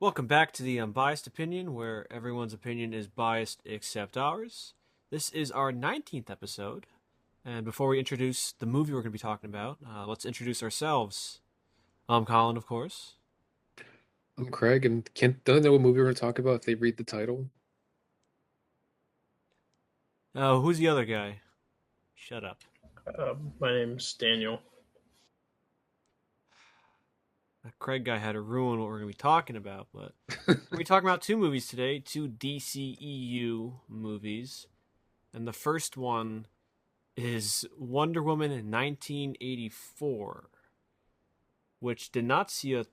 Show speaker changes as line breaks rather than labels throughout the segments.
Welcome back to the Unbiased Opinion, where everyone's opinion is biased except ours. This is our 19th episode, and before we introduce the movie we're going to be talking about, let's introduce ourselves. I'm Colin, of course.
I'm Craig, and can't don't know what movie we're going to talk about if they read the title.
Who's the other guy? Shut up.
My name's Daniel.
That Craig guy had to ruin what we're going to be talking about, but we're going to be talking about two movies today, two DCEU movies, and the first one is Wonder Woman in 1984, which did not see a.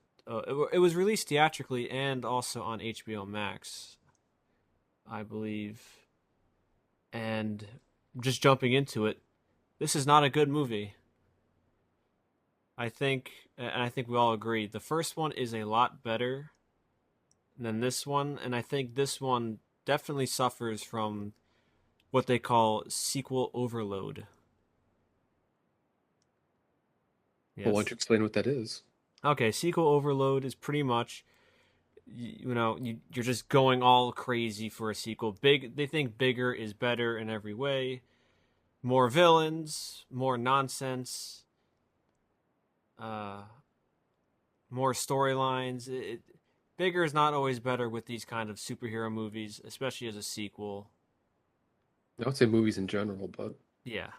It was released theatrically and also on HBO Max, I believe. And just jumping into it, this is not a good movie. I think we all agree, the first one is a lot better than this one, and I think this one definitely suffers from what they call sequel overload.
Well, why don't
Yes.
you explain what that is?
Okay, sequel overload is pretty much you're just going all crazy for a sequel. They think bigger is better in every way. More villains, more nonsense, uh, more storylines. Bigger is not always better with these kind of superhero movies, especially as a sequel.
I would say movies in general, but
Yeah,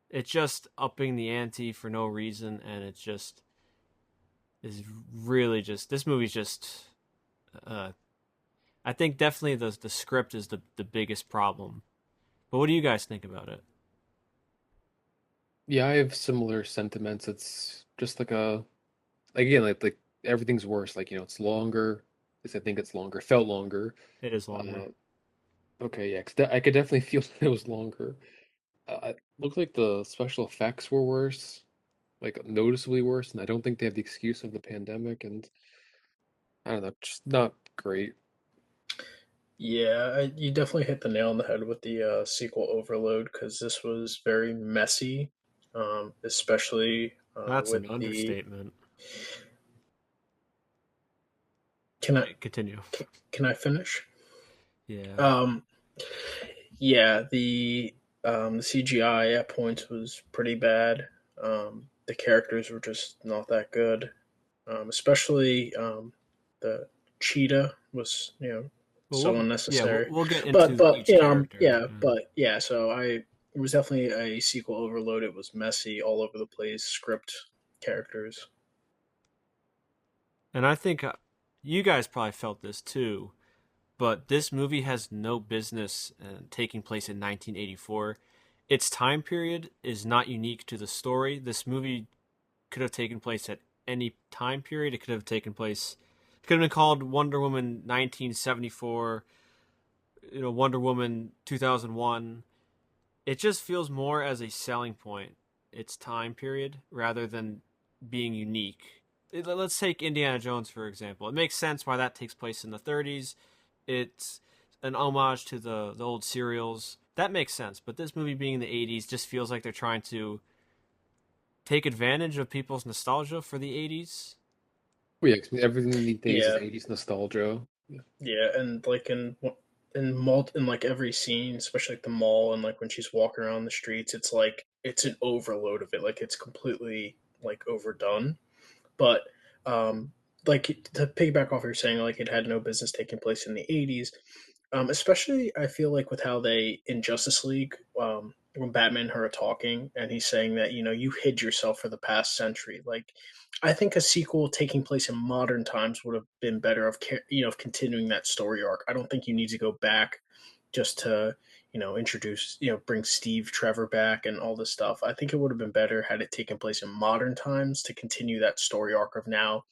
it's just upping the ante for no reason, and it's just is really just this movie's just. Uh, I think definitely the script is the biggest problem. But what do you guys think about it?
yeah, I have similar sentiments. It's just like again, like everything's worse. Like it's longer. At least I think it's longer. Felt longer.
It is longer.
Uh, okay, yeah, 'cause I could definitely feel that it was longer. It looked like the special effects were worse, like noticeably worse, and I don't think they have the excuse of the pandemic. And I don't know, just not great.
Yeah, you definitely hit the nail on the head with the sequel overload because this was very messy, especially
That's
with
an
the.
understatement.
Can I
Continue.
can I finish?
Yeah.
Um, yeah, the CGI at points was pretty bad. The characters were just not that good, especially the cheetah was
Well,
so
we'll
unnecessary.
we'll get
But
into
but
each
you know
character.
yeah
Yeah.
but yeah so I it was definitely a sequel overload. It was messy all over the place. Script, characters.
And I think you guys probably felt this too, but this movie has no business taking place in 1984. Its time period is not unique to the story. This movie could have taken place at any time period. It could have taken place. It could have been called Wonder Woman 1974. Wonder Woman 2001. It just feels more as a selling point, its time period, rather than being unique. Let's take Indiana Jones, for example. It makes sense why that takes place in the 30s. It's an homage to the old serials. That makes sense. But this movie being in the 80s just feels like they're trying to take advantage of people's nostalgia for the 80s.
Well, yeah, 'cause everything these days is
Yeah,
80s nostalgia. Yeah.
yeah, and like in like every scene, especially like the mall and like when she's walking around the streets, it's like it's an overload of it. Like it's completely like overdone. But um, like to piggyback off what you're saying, like it had no business taking place in the '80s. Especially, I feel like with how they in Justice League, when Batman and her are talking, and he's saying that you hid yourself for the past century. Like, I think a sequel taking place in modern times would have been better of continuing that story arc. I don't think you need to go back just to introduce bring Steve Trevor back and all this stuff. I think it would have been better had it taken place in modern times to continue that story arc of now.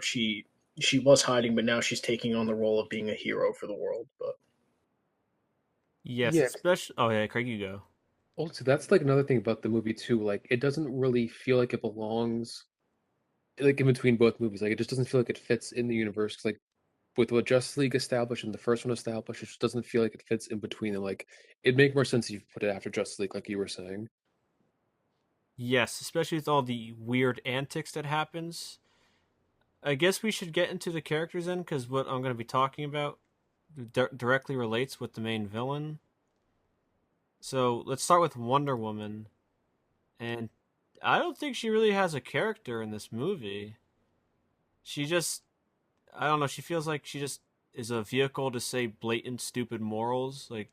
She was hiding, but now she's taking on the role of being a hero for the world. But
Yes,
Yeah,
especially. Oh yeah, Craig, you go.
also that's like another thing about the movie too. Like it doesn't really feel like it belongs like in between both movies. Like it just doesn't feel like it fits in the universe. 'Cause, like with what Justice League established and the first one established, it just doesn't feel like it fits in between them. Like it'd make more sense if you put it after Justice League, like you were saying.
Yes, especially with all the weird antics that happens. I guess we should get into the characters then, because what I'm going to be talking about directly relates with the main villain. So let's start with Wonder Woman, and I don't think she really has a character in this movie. She just, I don't know, she feels like she just is a vehicle to say blatant, stupid morals, like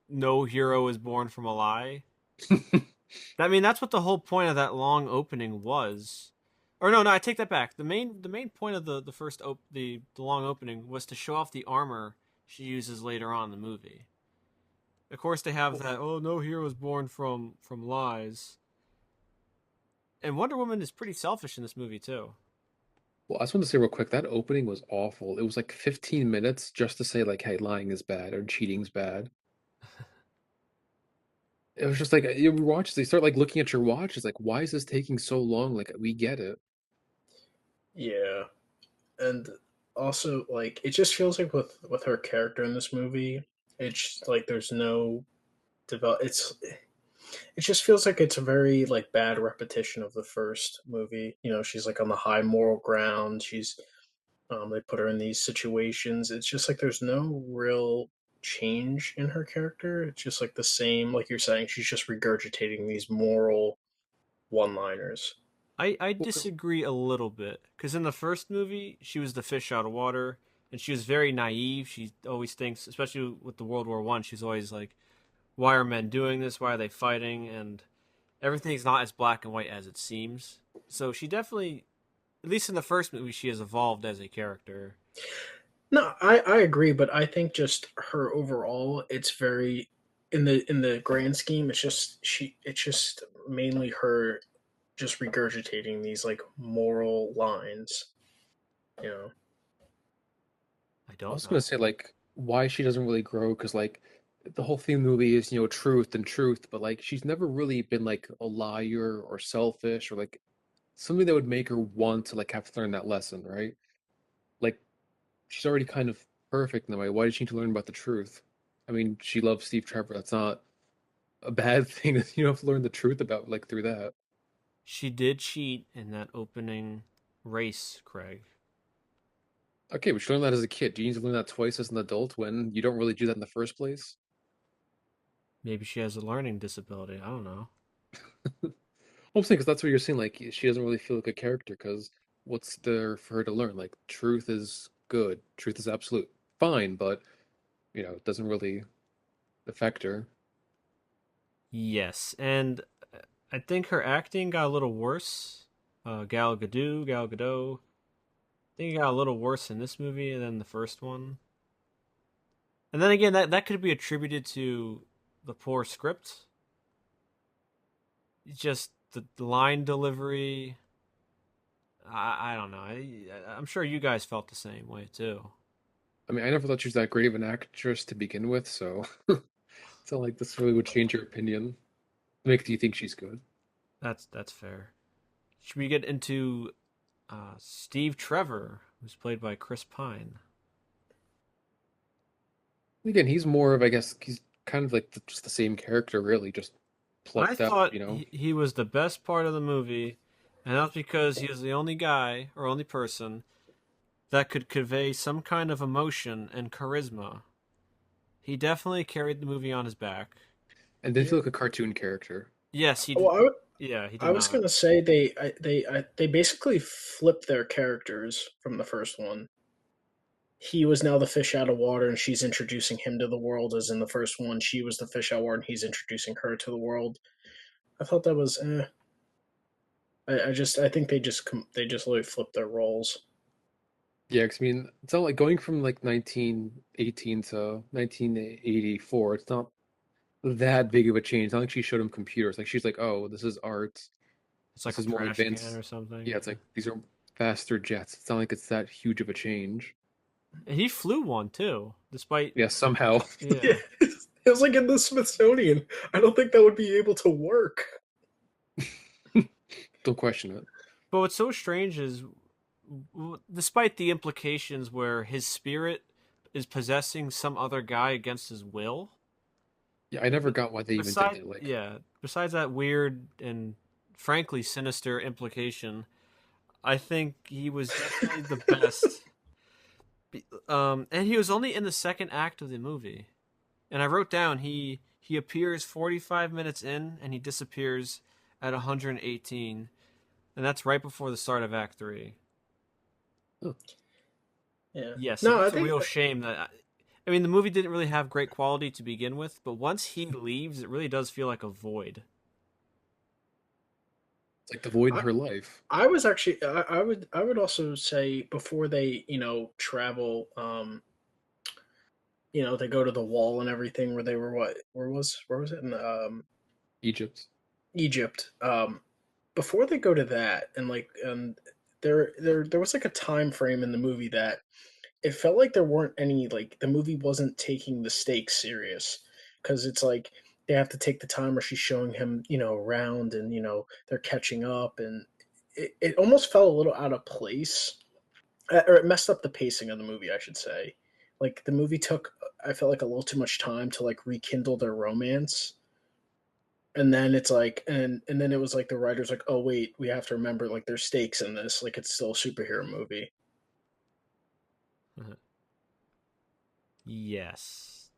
no hero is born from a lie. I mean, that's what the whole point of that long opening was. Or no, I take that back. The main point of the long opening was to show off the armor she uses later on in the movie. Of course, they have that. Oh, no hero is born from lies. And Wonder Woman is pretty selfish in this movie too.
Well, I just want to say real quick, that opening was awful. It was like 15 minutes just to say like, hey, lying is bad or cheating's bad. It was just like you watch, they start like looking at your watch. It's like, why is this taking so long? Like, we get it.
Yeah, and also like it just feels like with her character in this movie, it's like there's no develop. It just feels like it's a very like bad repetition of the first movie. You know, she's like on the high moral ground. She's they put her in these situations. It's just like there's no real change in her character. It's just like the same, like you're saying. She's just regurgitating these moral one-liners.
I
Well, 'cause
disagree a little bit because in the first movie she was the fish out of water and she was very naive. She always thinks, especially with the World War I, she's always like, "Why are men doing this? Why are they fighting?" And everything's not as black and white as it seems. So she definitely, at least in the first movie, she has evolved as a character.
No, I agree, but I think just her overall, it's very in the grand scheme. It's just mainly her just regurgitating these like moral lines. You know,
I
I
don't
was gonna
know.
say like why she doesn't really grow because like the whole theme of the movie is truth and truth, but like she's never really been like a liar or selfish or like something that would make her want to like have to learn that lesson, right? Like she's already kind of perfect in a way. Why did she need to learn about the truth? I mean, she loves Steve Trevor. That's not a bad thing that you have to learn the truth about like through that.
She did cheat in that opening race, Craig.
Okay, but you learn that as a kid. Do you need to learn that twice as an adult when you don't really do that in the first place?
Maybe she has a learning disability. I don't know.
Well, I'm saying because that's what you're saying. Like she doesn't really feel like a character because what's there for her to learn? Like truth is good, truth is absolute, fine, but it doesn't really affect her.
Yes, and I think her acting got a little worse. Gal Gadot. I think it got a little worse in this movie than the first one. And then again, that could be attributed to the poor script. It's just the line delivery. I don't know. I'm sure you guys felt the same way too.
I mean, I never thought she was that great of an actress to begin with, so it's not like this really would change your opinion. Make you think she's good.
That's fair. Should we get into Steve Trevor, who's played by Chris Pine?
Again, he's more of, I guess, he's kind of like just the same character, really, just
I
plucked up,
thought he was the best part of the movie, and that's because he was the only guy or only person that could convey some kind of emotion and charisma. He definitely carried the movie on his back.
and didn't
yeah.
feel like a cartoon character.
Yes, he.
Well,
Yeah, he did
I was
not.
gonna say they basically flipped their characters from the first one. He was now the fish out of water, and she's introducing him to the world. As in the first one, she was the fish out of water, and he's introducing her to the world. I thought that was. I think they just literally flipped their roles.
Yeah, 'cause I mean, it's not like going from like 1918 to 1984. It's not that big of a change. It's not like she showed him computers. Like she's like, oh, this is art.
It's like
This
a
is more
trash can
advanced.
or something.
Yeah, it's like these are faster jets. It's not like it's that huge of a change.
And he flew one too, despite.
Yeah, somehow.
Yeah,
Yeah.
it was like in the Smithsonian. I don't think that would be able to work.
Don't question it.
But what's so strange is, despite the implications where his spirit is possessing some other guy against his will,
Yeah, I never got why they even did it. Like,
besides that weird and frankly sinister implication, I think he was definitely the best. And he was only in the second act of the movie. And I wrote down he appears 45 minutes in and he disappears at 118, and that's right before the start of Act 3.
Oh,
Yeah.
Yes, it
No, I
is a
think
real shame that I mean the movie didn't really have great quality to begin with, but once he leaves, it really does feel like a void.
it's like the void in
I,
her life.
I was actually I would also say before they travel they go to the wall and everything where they were what where was it in
Egypt.
Egypt. Before they go to that and there was like a time frame in the movie that it felt like there weren't any like the movie wasn't taking the stakes serious because it's like they have to take the time where she's showing him around and they're catching up and it almost felt a little out of place or it messed up the pacing of the movie, I should say. Like the movie took, I felt like a little too much time to like rekindle their romance, and then it's like, and then it was like the writers like, oh wait, we have to remember like there's stakes in this, like it's still a superhero movie.
Yes.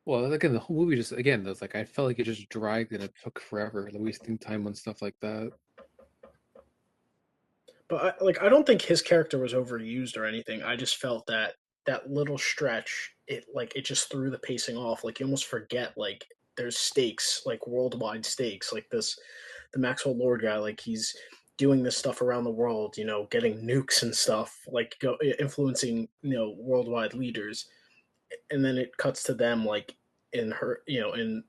Well, again, the whole movie just again, that's like I felt like it just dragged and it took forever, like wasting time on stuff like that.
But I don't think his character was overused or anything. I just felt that that little stretch, it just threw the pacing off. Like you almost forget like there's stakes, like worldwide stakes. Like the Maxwell Lord guy, like he's doing this stuff around the world, getting nukes and stuff, like influencing worldwide leaders. And then it cuts to them like in her, in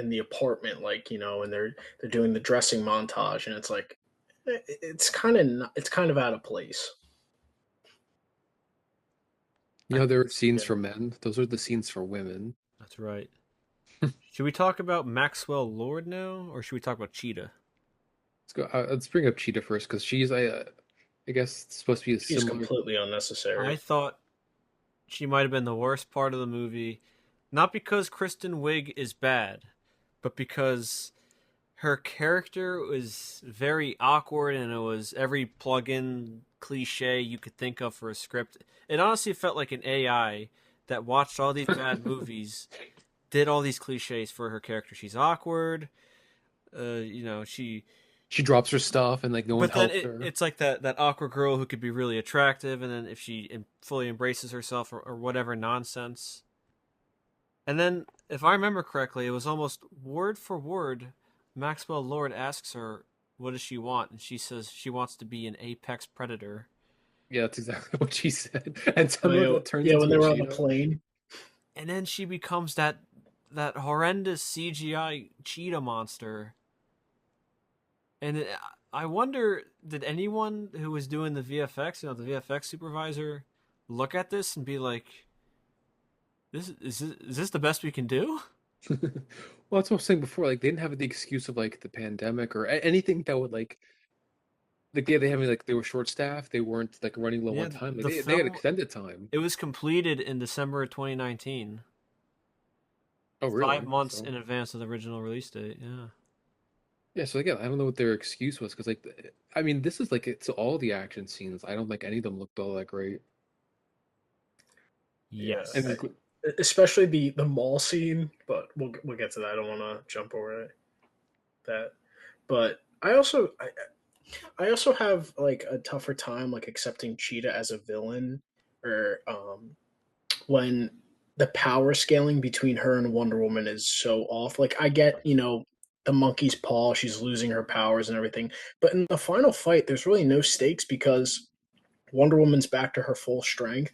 the apartment, like and they're doing the dressing montage, and it's like it's kind of out of place.
You
I
know,
think
there are
it's
scenes
yeah,
for men. Those are the scenes for women.
that's right. Should we talk about Maxwell Lord now, or should we talk about Cheetah?
Let's go. Let's bring up Cheetah first because I guess, supposed to be a
She's
similar.
completely
I
unnecessary.
thought she might have been the worst part of the movie, not because Kristen Wiig is bad, but because her character was very awkward and it was every plug-in cliche you could think of for a script. It honestly felt like an AI that watched all these bad movies, did all these cliches for her character. She's awkward, she.
She drops her stuff and like no one
But then
helps her.
it's like that awkward girl who could be really attractive, and then if she fully embraces herself or whatever nonsense. And then, if I remember correctly, it was almost word for word. Maxwell Lord asks her, "What does she want?" And she says she wants to be an apex predator.
Yeah, that's exactly what she said. And
Oh,
somehow that turns
yeah, when
into
they
a
were on the
cheetah.
plane.
And then she becomes that horrendous CGI cheetah monster. And I wonder, did anyone who was doing the VFX, the VFX supervisor, look at this and be like, "Is this the best we can do?"
Well, that's what I was saying before. Like they didn't have the excuse of like the pandemic or anything that would like yeah, they having like they were short staffed. They weren't like running low
Yeah,
on time. Like
the
they had
film
extended time.
it was completed in December of 2019.
Oh,
Five
really?
months
So
in advance of the original release date. Yeah.
yeah. So again, I don't know what their excuse was because like I mean, this is like it's all the action scenes. I don't think any of them looked all that great.
Yeah,
And
Yes.
especially the mall scene. But we'll get to that. I don't want to jump over that. But I also have like a tougher time like accepting Cheetah as a villain, or when the power scaling between her and Wonder Woman is so off. Like I get, the monkey's paw, she's losing her powers and everything, but in the final fight, there's really no stakes because Wonder Woman's back to her full strength,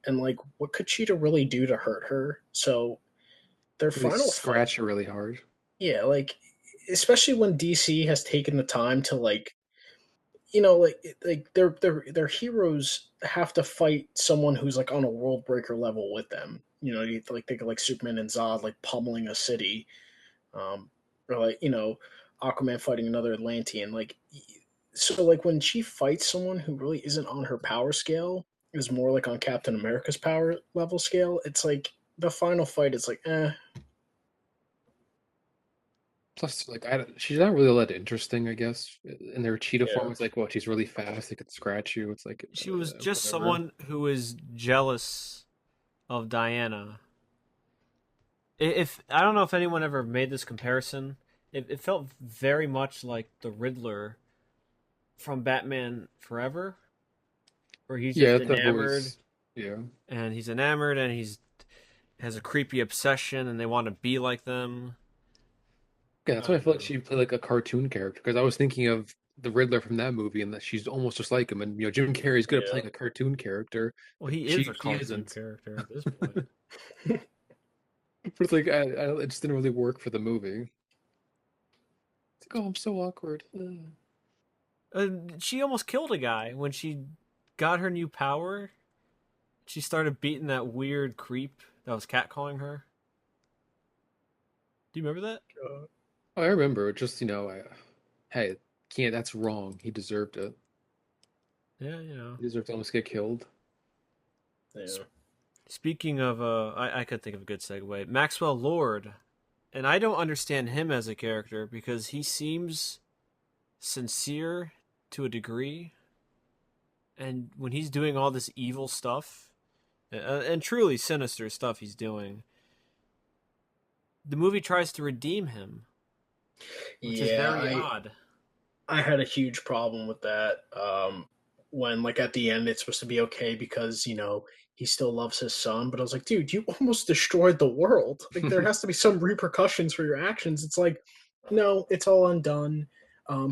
and like, what could Cheetah really do to hurt her? So their
they
final fight,
scratch it really hard.
yeah, like especially when DC has taken the time to like their heroes have to fight someone who's like on a world breaker level with them. You like think of like Superman and Zod like pummeling a city, or like Aquaman fighting another Atlantean. Like so, like when she fights someone who really isn't on her power scale, is more like on Captain America's power level scale. It's like the final fight is like,
Plus, like, she's not really all that interesting, I guess. In their cheetah form,
Yeah.
it's like, well, she's really fast. It could scratch you. It's like,
She was just
whatever.
someone who is jealous of Diana. If I don't know if anyone ever made this comparison, it felt very much like the Riddler from Batman Forever, where he's
Yeah,
just
that's I've
enamored
always, yeah.
and he's enamored and he's has a creepy obsession and they want to be like them.
Yeah, that's
I
why I
don't
feel like
know.
she played like a cartoon character because I was thinking of the Riddler from that movie and that she's almost just like him. And Jim Carrey's good at
Yeah.
playing a cartoon character,
Well,
but
he is a
she
cartoon
isn't.
character at this point.
But it's like it just didn't really work for the movie. It's like, oh, I'm so awkward.
She almost killed a guy when she got her new power. She started beating that weird creep that was catcalling her. Do you remember that?
Uh,
Oh, I remember. Just hey, can't. That's wrong. He deserved it.
Yeah, you know.
He deserved to almost get killed.
yeah.
Speaking of, I could think of a good segue. Maxwell Lord, and I don't understand him as a character because he seems sincere to a degree, and when he's doing all this evil stuff and truly sinister stuff he's doing, the movie tries to redeem him, which is
Yeah,
very
I
odd.
I had a huge problem with that. When like at the end it's supposed to be okay because he still loves his son, but I was like, dude, you almost destroyed the world. Like there has to be some repercussions for your actions. It's like, no, it's all undone.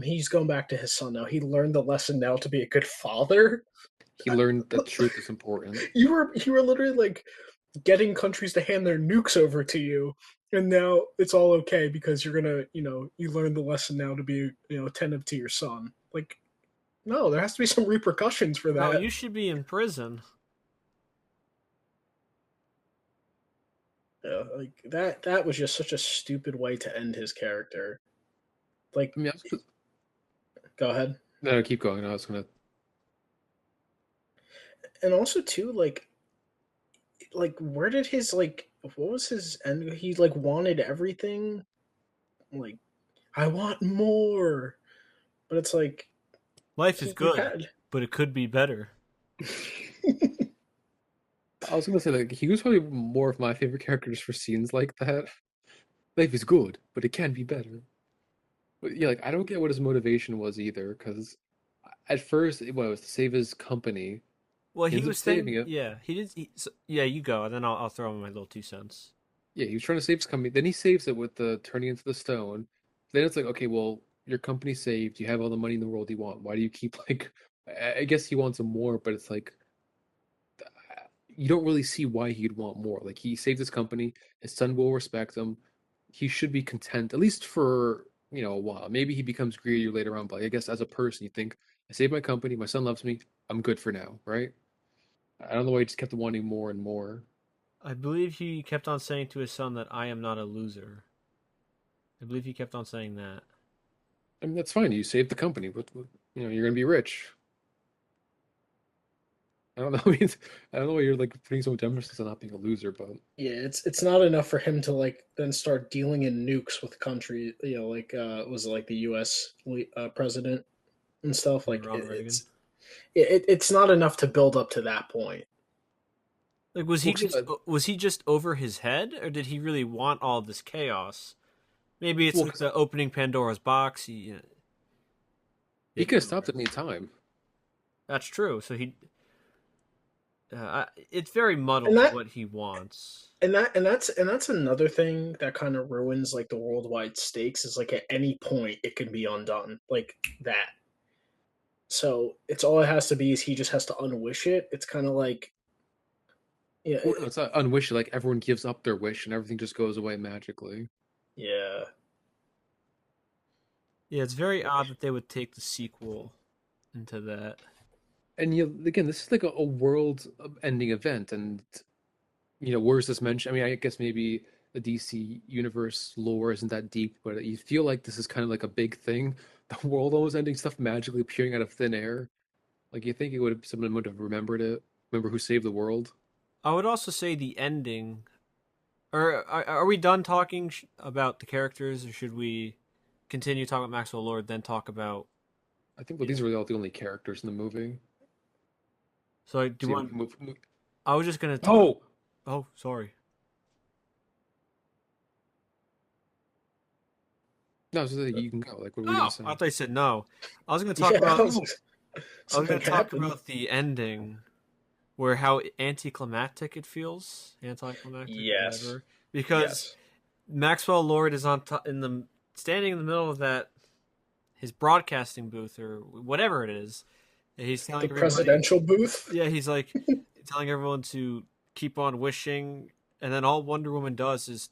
He's going back to his son now. He learned the lesson now to be a good father.
He learned that truth is important.
You were literally like getting countries to hand their nukes over to you, and now it's all okay because you're gonna you learn the lesson now to be attentive to your son. Like no, there has to be some repercussions for
No,
that.
you should be in prison.
Yeah, like that was just such a stupid way to end his character. Like,
I mean,
go ahead.
no, keep going. I was gonna.
And also too, like where did his what was his end? He like wanted everything. Like I want more, but it's like
Life is
you
good,
had.
but it could be better.
I was gonna say like he was probably more of my favorite characters for scenes like that. Life is good, but it can be better. But yeah, like I don't get what his motivation was either, because at first it was to save his company.
Well,
He
he
ends up
was
saving
saying,
it.
yeah, he did. Yeah, you go, and then I'll throw in my little 2 cents.
Yeah, he was trying to save his company. Then he saves it with the turning into the stone. Then it's like, okay, well, your company's saved. You have all the money in the world you want. Why do you keep like? I guess he wants some more, but it's like you don't really see why he'd want more. Like he saved his company. His son will respect him. He should be content, at least for a while. Maybe he becomes greedier later on, but I guess as a person, you think, I saved my company. My son loves me. I'm good for now, right? I don't know why he just kept wanting more and more.
I believe he kept on saying to his son that I am not a loser. I believe he kept on saying that.
I mean, that's fine. You saved the company. You're gonna be rich. I don't know. I don't know why you're like putting so much emphasis on not being a loser, but
Yeah, it's not enough for him to like then start dealing in nukes with countries. Like was it like the U.S. President and stuff. Like
Ronald Reagan.
it's not enough to build up to that point.
Like,
well, yeah,
was he just over his head, or did he really want all this chaos? Maybe it's
well,
like
'cause
the opening Pandora's box.
he
It,
could have stopped at any time.
that's true. So it's very
And
muddled
that
what he wants.
and that's another thing that kind of ruins like the worldwide stakes is like at any point it can be undone like that. So it's all it has to be is he just has to unwish it. It's kind of like yeah,
Well, no, it's not unwished. Like everyone gives up their wish and everything just goes away magically.
yeah.
Yeah, it's very odd that they would take the sequel into that.
And again, this is like a world-ending event, and where's this mentioned? I mean, I guess maybe the DC universe lore isn't that deep, but you feel like this is kind of like a big thing. The world almost ending stuff magically appearing out of thin air. Like you think someone would have remembered it, remember who saved the world.
I would also say the ending, Or are we done talking about the characters, or should we continue talking about Maxwell Lord, then talk about?
I think well,
You
these
know,
are all the only characters in the movie.
so I do
So yeah,
want. I was just gonna talk.
Oh
Oh, sorry.
no, so you can go. Like, what were you gonna
Oh, I
say?
thought you said no. I was gonna talk
Yeah,
about.
Oh,
I was gonna
something
talk
happened.
about the ending, where how anticlimactic it feels, anticlimactic,
Yes,
whatever. Because
yes.
Maxwell Lord is on top in the standing in the middle of that his broadcasting booth or whatever it is. And he's
The
telling everybody,
presidential booth.
yeah, he's like telling everyone to keep on wishing, and then all Wonder Woman does is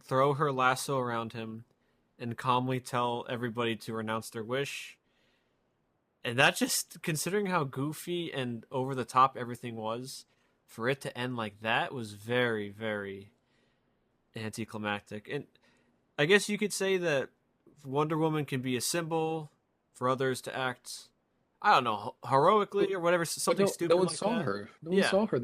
throw her lasso around him and calmly tell everybody to renounce their wish. And that just considering how goofy and over the top everything was, for it to end like that was very, very anticlimactic. And I guess you could say that Wonder Woman can be a symbol for others to act, I don't know,
but
heroically or whatever,
but
something
no
stupid
one
like
saw
that.
her. No one
Yeah,
saw her.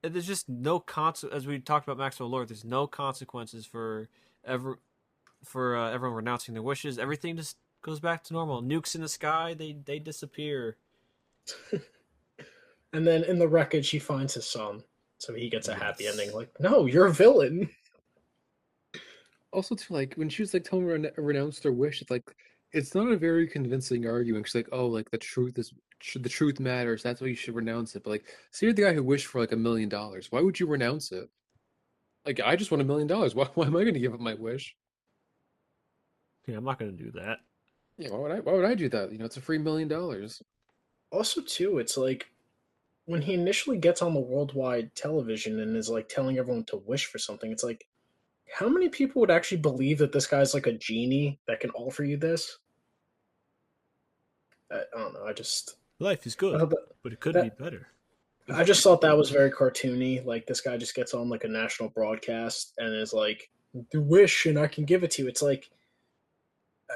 and there's just no as we talked about Maxwell Lord. There's no consequences for ever everyone renouncing their wishes. Everything just goes back to normal. Nukes in the sky, they disappear.
And then in the wreckage, he finds his son, so he gets a happy ending.
Yes.
Like, no, you're a villain.
Also, too, like when she was like telling her to renounce their wish, it's not a very convincing argument. She's like, "Oh, like the truth matters. That's why you should renounce it." But like, say you're the guy who wished for like $1 million. Why would you renounce it? Like, I just want $1 million. Why am I going to give up my wish?
Yeah, I'm not gonna do that.
Yeah, why would I? Why would I do that? It's a free $1 million.
Also, too, it's like when he initially gets on the worldwide television and is like telling everyone to wish for something. It's like, how many people would actually believe that this guy's like a genie that can offer you this? I don't know.
Life is
I
good,
thought that,
but it could be
that
better.
I just thought that was very cartoony. Like this guy just gets on like a national broadcast and is like, "The wish, and I can give it to you." It's like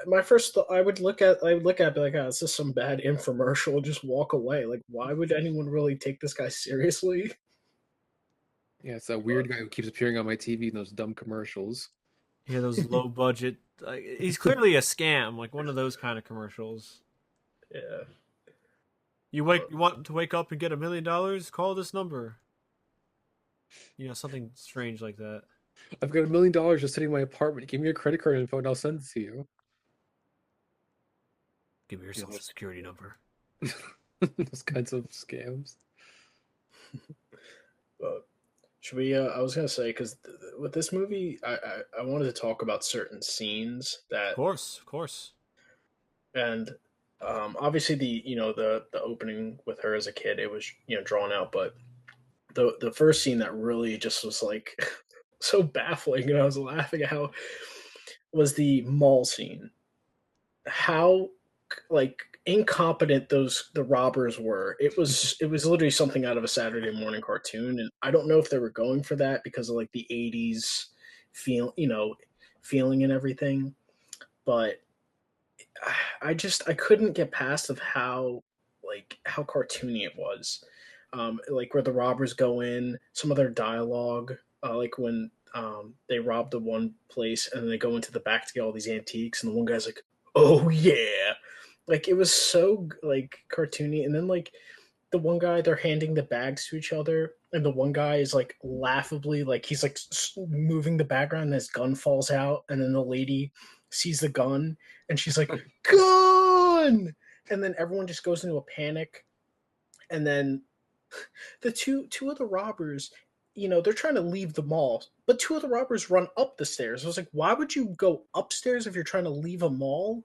my first thought. I would look at it, be like, "Oh, this is some bad infomercial." Just walk away. Like, why would anyone really take this guy seriously?
Yeah, it's that
But
weird guy who keeps appearing on my TV in those dumb commercials.
Yeah, those low budget. He's clearly a scam, like one of those kind of commercials.
yeah,
You want to wake up and get $1 million? Call this number. Something strange like that.
I've got $1 million just sitting in my apartment. Give me your credit card info and I'll send it to you.
Give me your
You know,
social security number.
those kinds of scams.
but should we? I was gonna say because with this movie, I wanted to talk about certain scenes
Of
that
course, of course.
and obviously the opening with her as a kid it was drawn out, but the first scene that really just was like so baffling and I was laughing at how was the mall scene. How like incompetent the robbers were. It was literally something out of a Saturday morning cartoon, and I don't know if they were going for that because of like the '80s feeling and everything, but I couldn't get past of how cartoony it was. Like where the robbers go in, some of their dialogue, like when they rob the one place and then they go into the back to get all these antiques, and the one guy's like, "Oh yeah," like it was so like cartoony, and then like the one guy they're handing the bags to each other, and the one guy is like laughably like he's like moving the background, and his gun falls out, and then the lady sees the gun, and she's like, "Gun!" And then everyone just goes into a panic, and then the two of the robbers, they're trying to leave the mall, but two of the robbers run up the stairs. I was like, why would you go upstairs if you're trying to leave a mall?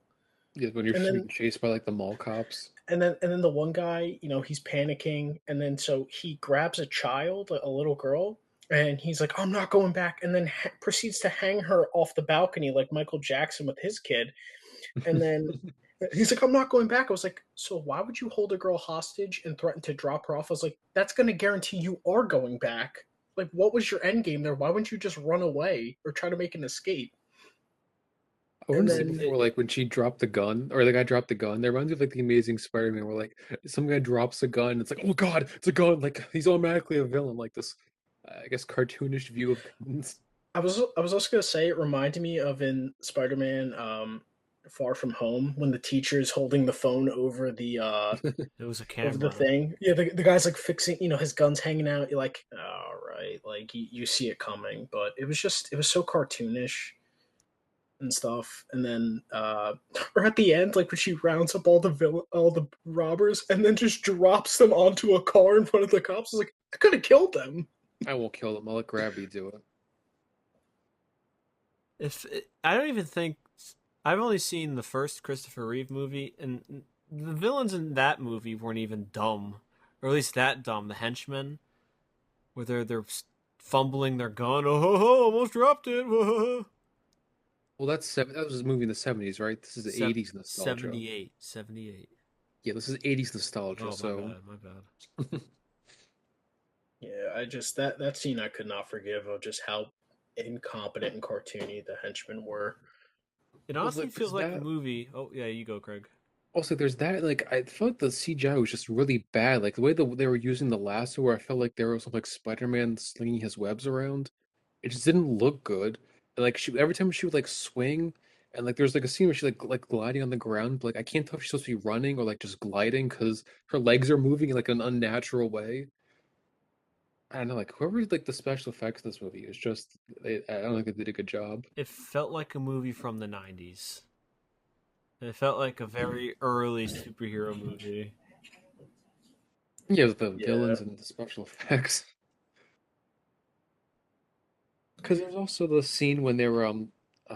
Yeah, when you're
And
being
then
chased by like the mall cops.
and then the one guy, he's panicking, and then so he grabs a child, a little girl, and he's like, "I'm not going back," and then proceeds to hang her off the balcony like Michael Jackson with his kid, and then he's like, "I'm not going back." I was like, "So why would you hold a girl hostage and threaten to drop her off?" I was like, "That's going to guarantee you are going back. Like, what was your end game there? Why wouldn't you just run away or try to make an escape?"
I
And
wanted to say
then
before, like when she dropped the gun, or the guy dropped the gun, that reminds me of like the Amazing Spider-Man, where like some guy drops a gun, it's like, oh God, it's a gun, like he's automatically a villain, like this. I guess cartoonish view of guns.
I was also gonna say it reminded me of in Spider-Man Far From Home when the teacher is holding the phone
It was a
over the
camera.
thing. Yeah, the guy's like fixing, his gun's hanging out. You're like, all right, like you see it coming, but it was so cartoonish and stuff. And then, or at the end, like when she rounds up all the robbers, and then just drops them onto a car in front of the cops. I was like, I could have killed them.
I won't kill them. I'll let gravity do it.
If I don't even think I've only seen the first Christopher Reeve movie, and the villains in that movie weren't even dumb, or at least that dumb. The henchmen, where they're fumbling their gun. Oh, ho, ho, almost dropped it. Whoa.
Well, that was a movie in the 70s, right? This is the 80s nostalgia.
78, 78.
Yeah, this is 80s nostalgia,
Oh, my
so
bad, my bad.
Yeah, I just that scene I could not forgive of just how incompetent and cartoony the henchmen were.
It
well,
honestly feels
there's
like a
that.
movie. Oh yeah, you go, Craig.
Also, there's that. Like, I felt the CGI was just really bad. Like the way they were using the lasso, where I felt like there was some like Spider-Man slinging his webs around. It just didn't look good. And, like every time she would like swing, and like there's like a scene where she like gliding on the ground. But, like I can't tell if she's supposed to be running or like just gliding because her legs are moving in like an unnatural way. I don't know. Like whoever did like the special effects in this movie is just I don't think they did a good job.
It felt like a movie from the 90s. It felt like a very early superhero movie.
Yeah, with the
Yeah.
villains and the special effects. Because there's also the scene when they were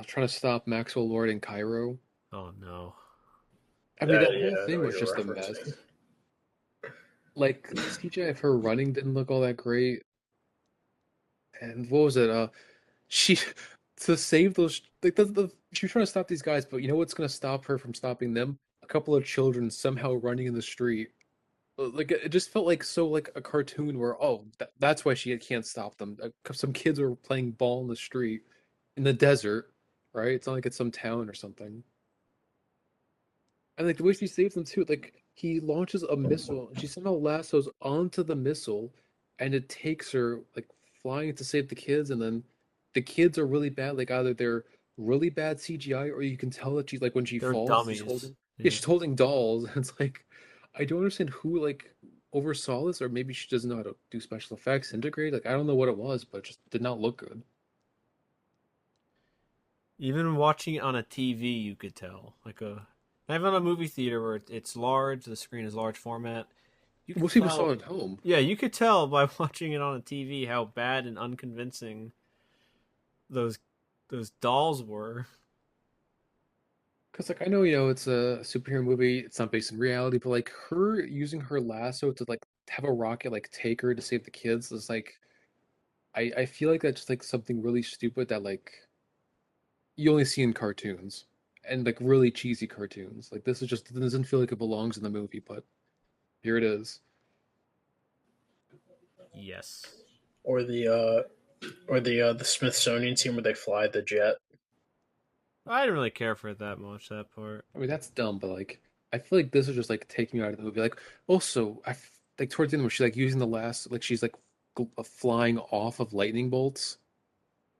trying to stop Maxwell Lord in Cairo.
Oh no.
I mean, that whole
Yeah, I know
thing
what
was
you're
just a
referencing.
mess. Like the CGI of her running didn't look all that great. And what was it? She to save those like she was trying to stop these guys, but you know what's gonna stop her from stopping them? A couple of children somehow running in the street. Like it just felt like so like a cartoon where that's why she can't stop them. Some kids are playing ball in the street in the desert, right? It's not like it's some town or something. And like the way she saves them too, like he launches a missile and she somehow lassos onto the missile and it takes her like flying to save the kids and then the kids are really bad, like either they're really bad CGI or you can tell that she's like when she
They're
falls,
dummies.
yeah,
Yeah.
she's holding dolls. And it's like I don't understand who like oversaw this or maybe she doesn't know how to do special effects, integrate. Like I don't know what it was, but it just did not look good.
Even watching it on a TV, you could tell. Not even on a movie theater where it's large, the screen is large format. You could
Most people saw
tell.
it at home.
Yeah, you could tell by watching it on a TV how bad and unconvincing those those dolls were.
Because, like, I know, it's a superhero movie, it's not based in reality, but, like, her using her lasso to, like, have a rocket, like, take her to save the kids is, like, I feel like that's, like, something really stupid that, like, you only see in cartoons. And, like, really cheesy cartoons. Like, this is just, it doesn't feel like it belongs in the movie, but here it is.
Yes.
Or the Smithsonian scene where they fly the jet.
I didn't really care for it that much, that part.
I mean, that's dumb, but, like, I feel like this is just, like, taking you out of the movie. Like, also, like, towards the end where she's, like, using the last, like, she's, like, flying off of lightning bolts.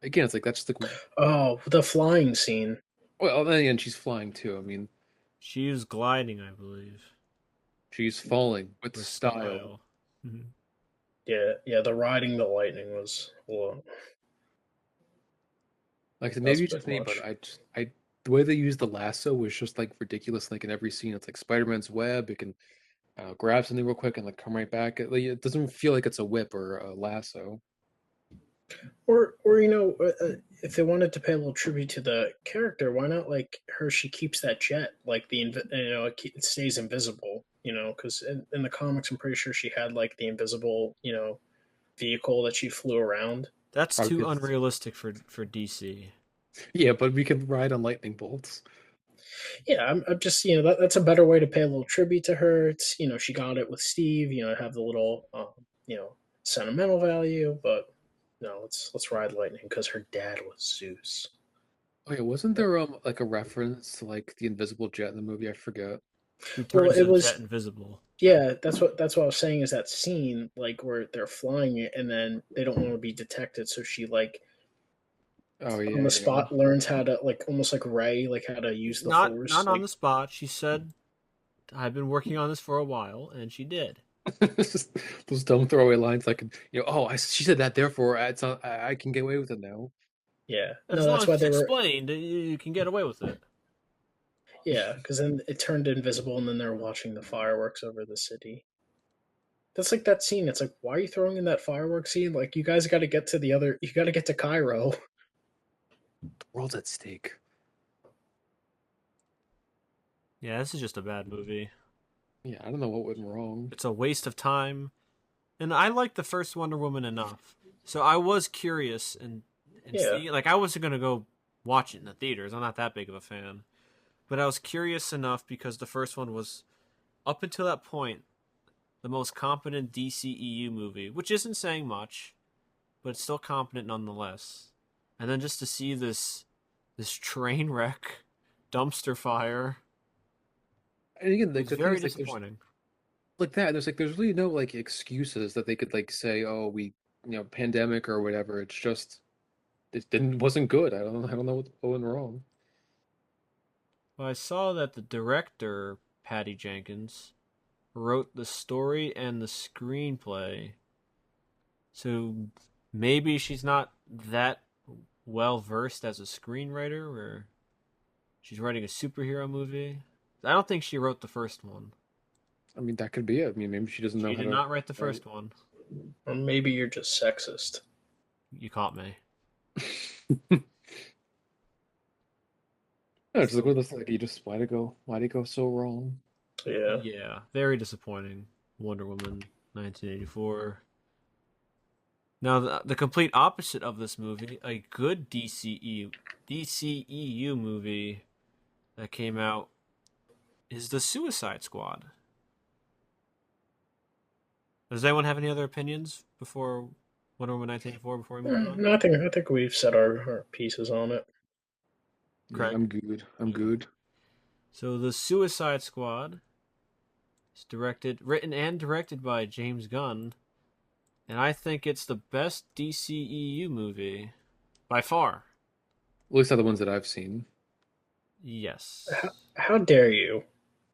Again, it's like that's just like
Oh, the flying scene.
well, then again, she's flying too. I mean,
She was gliding, I believe,
she's falling with
with
style.
style. Mhm.
Yeah, yeah, the riding the lightning was, well,
Like
that was
maybe
a
it's
bit
just me, but
much.
the way they use the lasso was just like ridiculous. Like in every scene, it's like Spider-Man's web. It can grab something real quick and like come right back. It doesn't feel like it's a whip or a lasso.
Or if they wanted to pay a little tribute to the character, why not like her? She keeps that jet, like it stays invisible. Because in the comics, I'm pretty sure she had like the invisible, vehicle that she flew around.
That's
Probably
too
because
unrealistic for DC.
yeah, but we can ride on lightning bolts.
Yeah, I'm just that's a better way to pay a little tribute to her. It's she got it with Steve. Have the little sentimental value, but no, let's ride lightning because her dad was Zeus.
Oh yeah, wasn't there like a reference to like the invisible jet in the movie? I forget.
He
Well,
turns
it
the jet
was
invisible.
yeah. That's what I was saying is that scene like where they're flying it and then they don't want to be detected, so she like
Oh
on
yeah,
the
yeah.
spot learns how to like almost like Ray like how to use the
Not
force
on the
like
spot. She said, "I've been working on this for a while," and she did.
It's just those dumb throwaway lines like, oh, she said that, therefore it's not, I can get away with it now.
yeah.
As
No,
long
that's
as
why
it's
they were
explained, you can get away with it.
yeah because then it turned invisible and then they're watching the fireworks over the city. That's like that scene. It's like, why are you throwing in that fireworks scene? Like, you guys got to get to the other. You got to get to Cairo.
The world's at stake.
Yeah, this is just a bad movie.
Yeah, I don't know what went wrong.
It's a waste of time. And I liked the first Wonder Woman enough, so I was curious and
Yeah,
see, like I wasn't gonna go watch it in the theaters. I'm not that big of a fan, but I was curious enough because the first one was up until that point the most competent DCEU movie, which isn't saying much, but it's still competent nonetheless. And then just to see this train wreck, dumpster fire,
And again, like
was
the thing
very
is, like there's
disappointing.
like that. There's really no like excuses that they could like say, oh, pandemic or whatever. It's just it didn't wasn't good. I don't know what went wrong.
Well, I saw that the director, Patty Jenkins, wrote the story and the screenplay. So maybe she's not that well versed as a screenwriter, where she's writing a superhero movie. I don't think she wrote the first one.
I mean, that could be it. I mean, maybe she doesn't know
She
how
did
to
not write the
write.
first one.
or maybe you're just sexist.
You caught me.
No, just like
So
with this, like you just why'd it go so wrong?
Yeah,
yeah, very disappointing. Wonder Woman, 1984. Now the complete opposite of this movie, a good DCEU movie that came out is the Suicide Squad. Does anyone have any other opinions before Wonder Woman 1984 before we move on?
no, I think we've said our pieces on it.
Yeah,
Craig?
I'm good. I'm good.
So the Suicide Squad is written and directed by James Gunn, and I think it's the best DCEU movie by far.
At least are the ones that I've seen.
How,
Yes.
how dare you?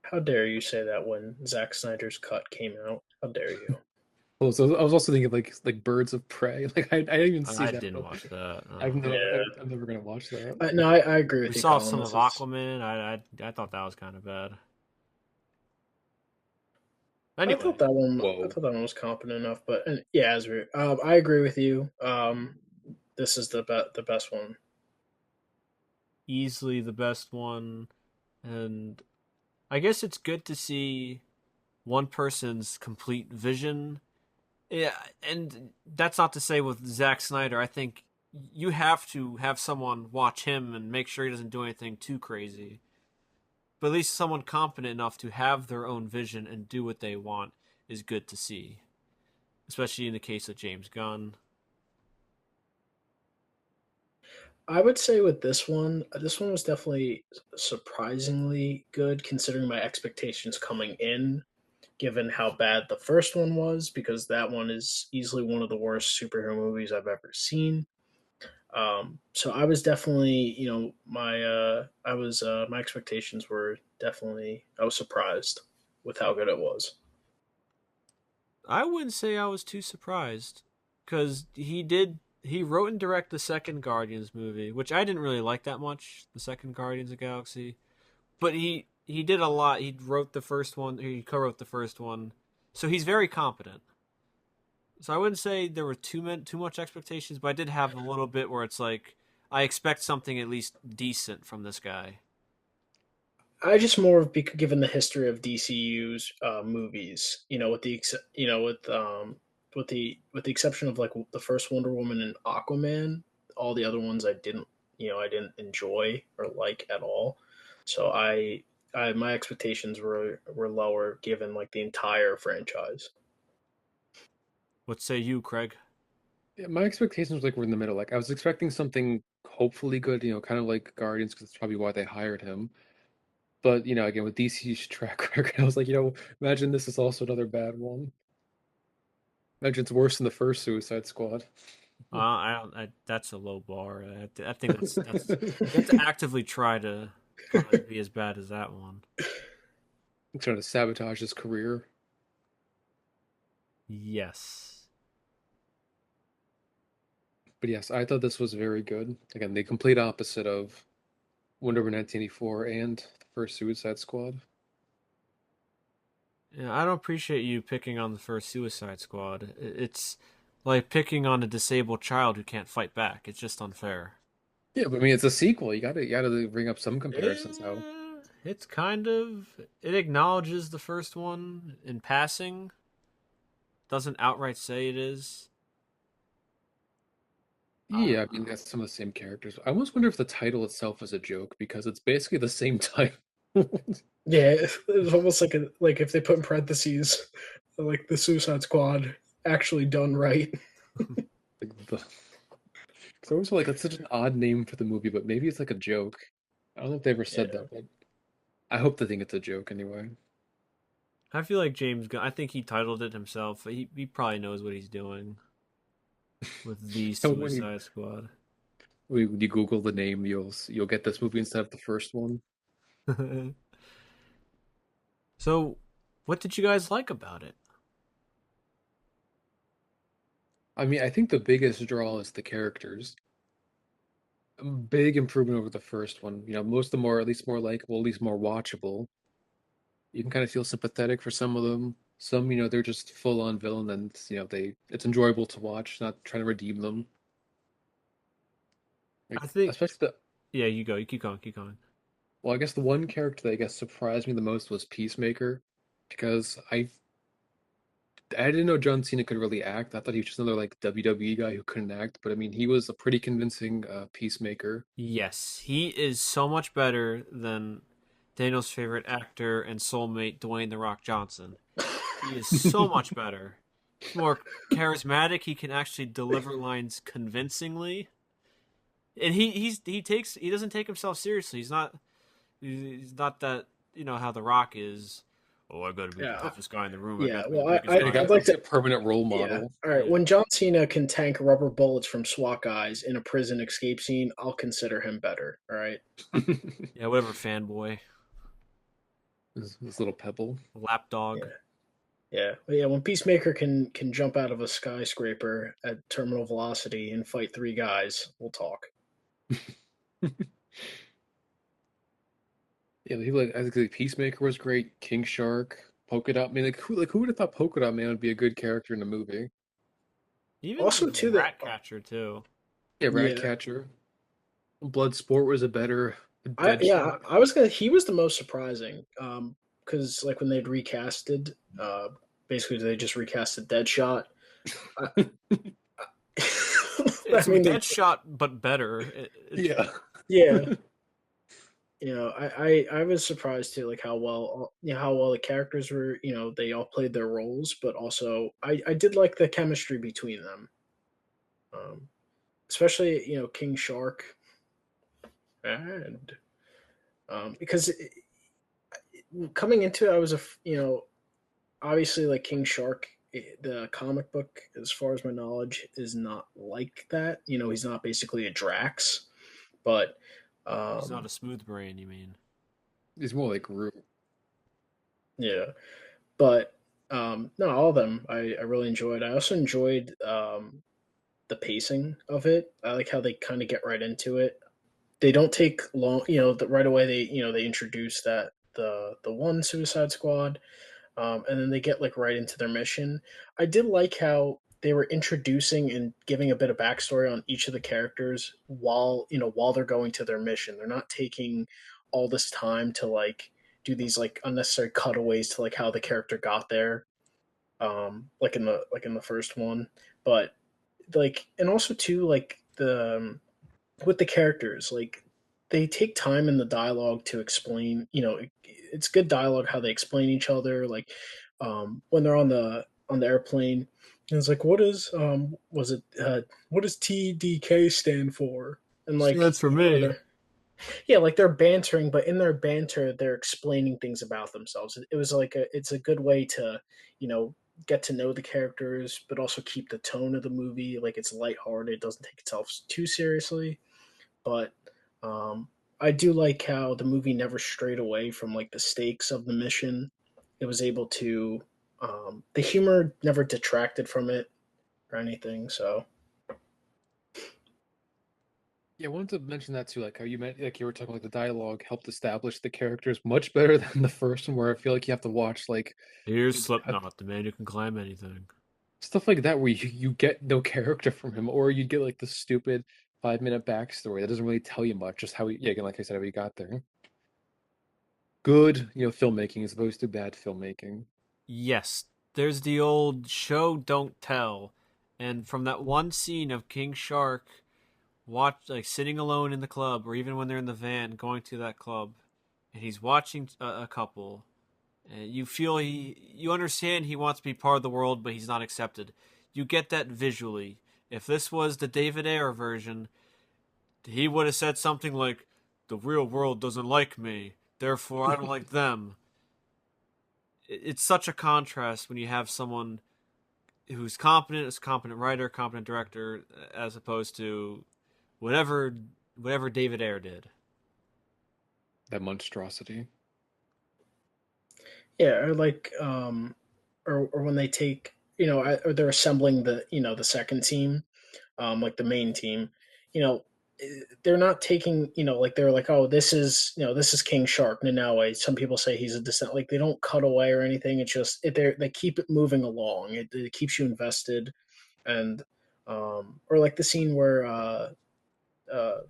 How dare you say that when Zack Snyder's cut came out? How dare you?
Oh, so I was also thinking like Birds of Prey. Like I didn't even see
I
that
didn't
movie.
watch that.
I've
No.
no,
Yeah,
I'm never gonna watch that.
no, I agree
We
with you,
saw
Colin.
some of
This is
Aquaman. I thought that was kind of bad.
I
Anyway,
thought that one. I
Whoa.
thought that one was competent enough, but yeah, as we, I agree with you. This is the best one.
easily the best one, and I guess it's good to see one person's complete vision. Yeah, and that's not to say with Zack Snyder. I think you have to have someone watch him and make sure he doesn't do anything too crazy. But at least someone competent enough to have their own vision and do what they want is good to see, especially in the case of James Gunn.
I would say with this one was definitely surprisingly good considering my expectations coming in, given how bad the first one was, because that one is easily one of the worst superhero movies I've ever seen. So I was definitely, my expectations were definitely, I was surprised with how good it was.
I wouldn't say I was too surprised because he wrote and directed the second Guardians movie, which I didn't really like that much. The second Guardians of the Galaxy, but he did a lot. He wrote the first one. He co-wrote the first one, so he's very competent. So I wouldn't say there were too much expectations, but I did have a little bit where it's like I expect something at least decent from this guy.
I just more of given the history of DCU's movies, with the exception of like the first Wonder Woman and Aquaman, all the other ones I didn't enjoy or like at all. So my expectations were lower given like the entire franchise.
What say you, Craig?
Yeah, my expectations like were in the middle. Like I was expecting something hopefully good, kind of like Guardians, because that's probably why they hired him. But again with DC's track record, I was like, imagine this is also another bad one. Imagine it's worse than the first Suicide Squad.
I don't. That's a low bar. I think that's you have to actively try to be as bad as that one.
Trying to sabotage his career.
Yes.
But yes, I thought this was very good. Again, the complete opposite of Wonder Woman 1984 and the first Suicide Squad.
Yeah, I don't appreciate you picking on the first Suicide Squad. It's like picking on a disabled child who can't fight back. It's just unfair.
Yeah, but I mean it's a sequel. You gotta bring up some comparisons. How
It's kind of it acknowledges the first one in passing. Doesn't outright say it is.
Yeah, I mean that's some of the same characters. I almost wonder if the title itself is a joke because it's basically the same title.
Yeah, it was almost like if they put in parentheses like the Suicide Squad actually done right.
Like it's always like that's such an odd name for the movie, but maybe it's like a joke. I don't know if they ever said
Yeah.
that, but I hope they think it's a joke anyway.
I feel like James Gunn. I think he titled it himself. He probably knows what he's doing with the
So when
Suicide Squad.
when you Google the name, you'll get this movie instead of the first one.
So, what did you guys like about it?
I mean, I think the biggest draw is the characters. Big improvement over the first one. Most of them are at least more likable, at least more watchable. You can kind of feel sympathetic for some of them. Some, they're just full on villain, and it's enjoyable to watch, not trying to redeem them.
I
Like,
think.
especially the
Yeah, you go. You keep going. Keep going.
well, I guess the one character that I guess surprised me the most was Peacemaker, because I didn't know John Cena could really act. I thought he was just another like WWE guy who couldn't act, but I mean, he was a pretty convincing Peacemaker.
Yes, he is so much better than Daniel's favorite actor and soulmate, Dwayne The Rock Johnson. He is so much better. He's more charismatic. He can actually deliver lines convincingly, and he doesn't take himself seriously. He's not that how The Rock is. Oh, I got to be the
Yeah.
toughest guy in the room. I got
Yeah.
to be the
Well,
biggest
He
I
guy in
I'd
got
the
like
he's
to.
a permanent role
Yeah.
model.
All right.
room.
When John Cena can tank rubber bullets from SWAT guys in a prison escape scene, I'll consider him better. All right.
Yeah, whatever, fanboy,
This little pebble.
lapdog.
Yeah. Yeah. But yeah. When Peacemaker can jump out of a skyscraper at terminal velocity and fight three guys, we'll talk.
Yeah, I think like, Peacemaker was great. King Shark, Polka Dot Man. Like who would have thought Polka Dot Man would be a good character in a movie?
Even
Also,
the
too, that
Ratcatcher too.
Yeah,
yeah,
Ratcatcher. Bloodsport was a better
I yeah,
Deadshot.
I was gonna. He was the most surprising, because like when they'd recasted, basically they just recasted Deadshot. I, I
It's
mean, they
Deadshot, but better.
Yeah.
yeah, I was surprised too, like how well how well the characters were. They all played their roles, but also I did like the chemistry between them, um, especially King Shark and because coming into it, I was obviously like King Shark, the comic book, as far as my knowledge, is not like that. He's not basically a Drax, but
He's not a
um,
smooth brain, you mean?
He's more like Groot.
yeah, but no, all of them I really enjoyed. I also enjoyed the pacing of it. I like how they kind of get right into it. They don't take long. Right away they introduce that the one Suicide Squad, and then they get like right into their mission. I did like how they were introducing and giving a bit of backstory on each of the characters while they're going to their mission. They're not taking all this time to like do these like unnecessary cutaways to like how the character got there, like in the first one. But like, and also too, like with the characters, like they take time in the dialogue to explain. It's good dialogue how they explain each other. Like when they're on the airplane, and it's like, what is was it what does TDK stand for? And like
Stands for
when
me.
they're Yeah, like they're bantering, but in their banter, they're explaining things about themselves. It was like it's a good way to, you know, get to know the characters, but also keep the tone of the movie like it's lighthearted. It doesn't take itself too seriously. But um, I do like how the movie never strayed away from like the stakes of the mission. It was able to, the humor never detracted from it or anything. So
Yeah, I wanted to mention that too, like how you meant, like you were talking, like the dialogue helped establish the characters much better than the first one, where I feel like you have to watch like
Here's Slipknot, the man who can climb anything.
stuff like that where you get no character from him, or you get like the stupid 5 minute backstory that doesn't really tell you much, just how he, yeah, again, like I said, how he got there. Good, filmmaking as opposed to bad filmmaking.
Yes, there's the old show don't tell, and from that one scene of King Shark watch like sitting alone in the club, or even when they're in the van going to that club, and he's watching a couple, and you understand he wants to be part of the world, but he's not accepted. You get that visually. If this was the David Ayer version, he would have said something like, "The real world doesn't like me, therefore I don't like them." It's such a contrast when you have someone who's competent, as a competent writer, competent director, as opposed to whatever whatever David Ayer did.
That monstrosity.
yeah, or like or when they take, or they're assembling the, the second team, like the main team, you know, they're not taking, like they're like, oh, this is King Shark Nanaue. Some people say he's a descent. Like they don't cut away or anything. It's just they keep it moving along. It keeps you invested, and or like the scene where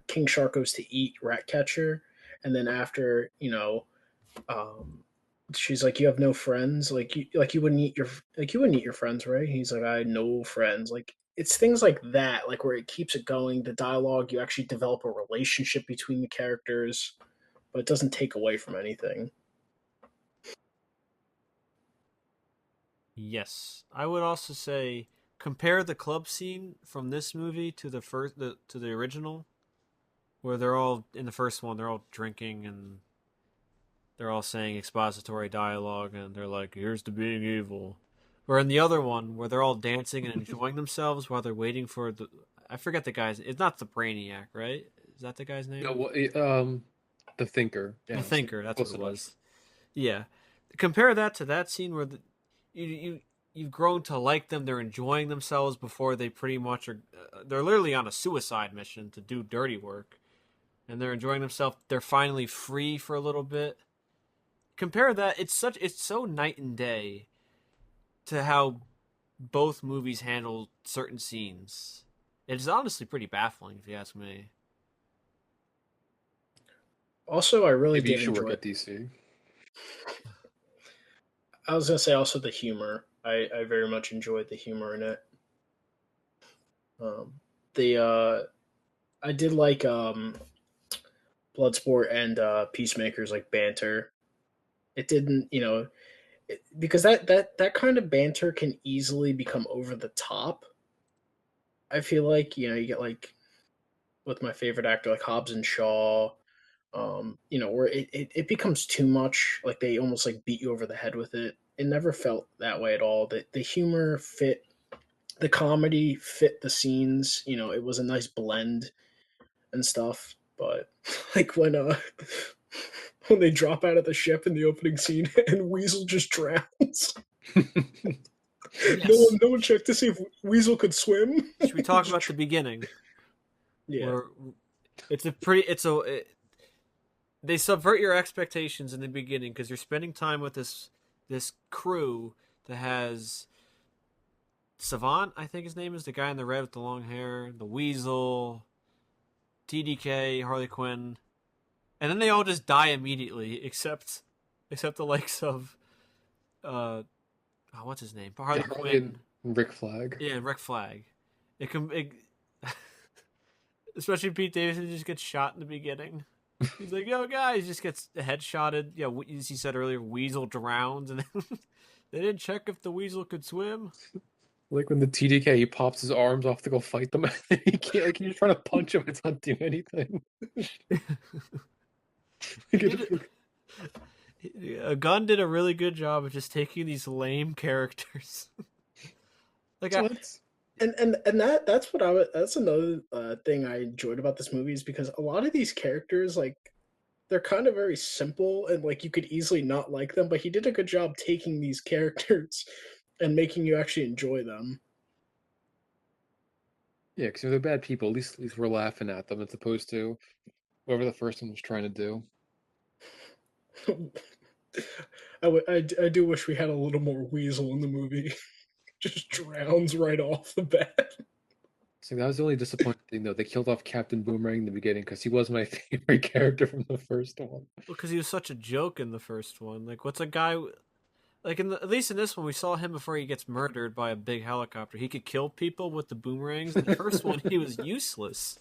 King Shark goes to eat Ratcatcher, and then after, um, she's like, "You have no friends. Like you wouldn't eat your friends, right?" He's like, "I had no friends." Like it's things like that, like where it keeps it going. The dialogue, you actually develop a relationship between the characters, but it doesn't take away from anything.
Yes, I would also say compare the club scene from this movie to the original, where they're all in the first one. They're all drinking and they're all saying expository dialogue, and they're like, "Here's to being evil." Or in the other one, where they're all dancing and enjoying themselves while they're waiting for the. I forget the guy's. It's not the Brainiac, right? Is that the guy's
No,
name?
well, the thinker.
The
Yeah,
Thinker. That's what
close
it
enough.
was. Yeah. Compare that to that scene where you've grown to like them. They're enjoying themselves before they pretty much are. They're literally on a suicide mission to do dirty work, and they're enjoying themselves. They're finally free for a little bit. Compare that. It's so night and day to how both movies handle certain scenes. It's honestly pretty baffling if you ask me.
Also, I really
Maybe you
did
should work
enjoy.
at DC.
I was gonna say also the humor. I very much enjoyed the humor in it. The I did like Bloodsport and Peacemaker's like banter. It didn't, because that kind of banter can easily become over the top. I feel like, you get like with my favorite actor like Hobbs and Shaw, where it becomes too much. Like they almost like beat you over the head with it. It never felt that way at all. The humor fit, the comedy fit the scenes. It was a nice blend and stuff. But like when they drop out of the ship in the opening scene and Weasel just drowns. No
Yes.
one, no one checked to see if Weasel could swim.
Should we talk
Just
about the beginning
yeah,
where it's a pretty it's a it, they subvert your expectations in the beginning because you're spending time with this crew that has Savant, I think his name is, the guy in the red with the long hair, the Weasel, TDK, Harley Quinn, and then they all just die immediately except the likes of uh what's his name,
Yeah,
Harley
Harley and
Quinn,
Rick Flag.
yeah, and Rick Flag. It especially Pete Davidson just gets shot in the beginning. He's like, "Yo, guys," just gets headshotted. Yeah, as he said earlier, Weasel drowns, and they didn't check if the Weasel could swim.
Like when the TDK he pops his arms off to go fight them, he can't. Like you're trying to punch him, it's not doing anything. Like,
He did, Gunn did a really good job of just taking these lame characters. like I,
so that's
And that's what I would, that's another thing I enjoyed about this movie is because a lot of these characters like they're kind of very simple and like you could easily not like them, but he did a good job taking these characters and making you actually enjoy them.
yeah, because if they're bad people, at least we're laughing at them as opposed to whatever the first one was trying to do.
I do wish we had a little more Weasel in the movie. Just drowns right off the bat.
So that was the only disappointing thing, though. They killed off Captain Boomerang in the beginning because he was my favorite character from the first one.
because he was such a joke in the first one. Like, what's a guy like at least in this one we saw him before he gets murdered by a big helicopter. He could kill people with the boomerangs. In the first one, he was useless.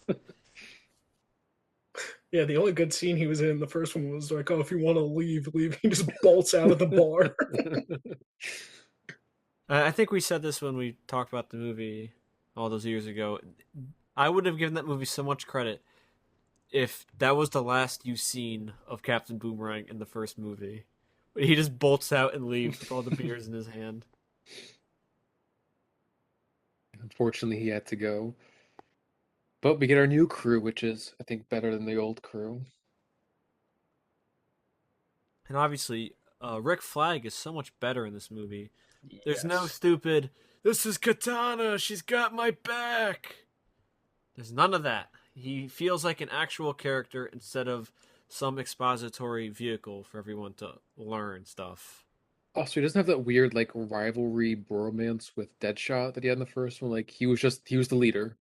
Yeah, the only good scene he was in the first one was like, oh, if you want to leave, leave. He just bolts out of the bar.
I think we said this when we talked about the movie all those years ago. I would have given that movie so much credit if that was the last you've seen of Captain Boomerang in the first movie. He just bolts out and leaves with all the beers in his hand.
Unfortunately, he had to go. But we get our new crew, which is, I think, better than the old crew.
And obviously, Rick Flag is so much better in this movie. There's no
Yes.
stupid, this is Katana, she's got my back. There's none of that. He feels like an actual character instead of some expository vehicle for everyone to learn stuff.
Also, he doesn't have that weird, like, rivalry bromance with Deadshot that he had in the first one. Like, he was the leader.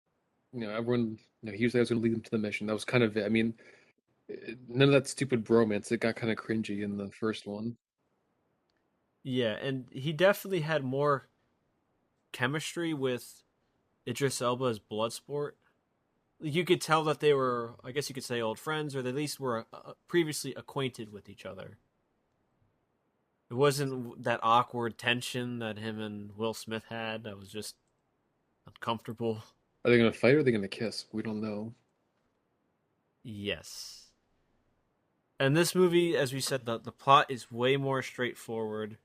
Everyone, he was the guy who was going to lead them to the mission. That was kind of it. I mean, none of that stupid bromance. It got kind of cringy in the first one.
Yeah, and he definitely had more chemistry with Idris Elba as Bloodsport. You could tell that they were, I guess you could say, old friends, or they at least were previously acquainted with each other. It wasn't that awkward tension that him and Will Smith had. That was just uncomfortable.
Are they going to fight or are they going to kiss? We don't know.
Yes. And this movie, as we said, the plot is way more straightforward.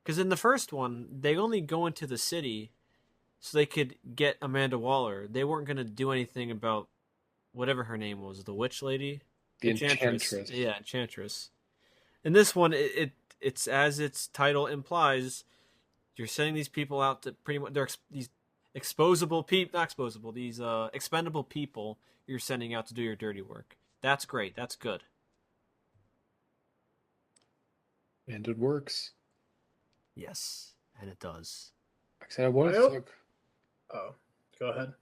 Because in the first one, they only go into the city so they could get Amanda Waller. They weren't going to do anything about whatever her name was, the witch lady?
The
Enchantress.
Enchantress.
Yeah, Enchantress. In this one, it's as its title implies, you're sending these people out to pretty much, these exposable people, not exposable, these expendable people you're sending out to do your dirty work. That's great. That's good.
And it works.
Yes, and it does.
Like I said,
I hope. Oh, go ahead.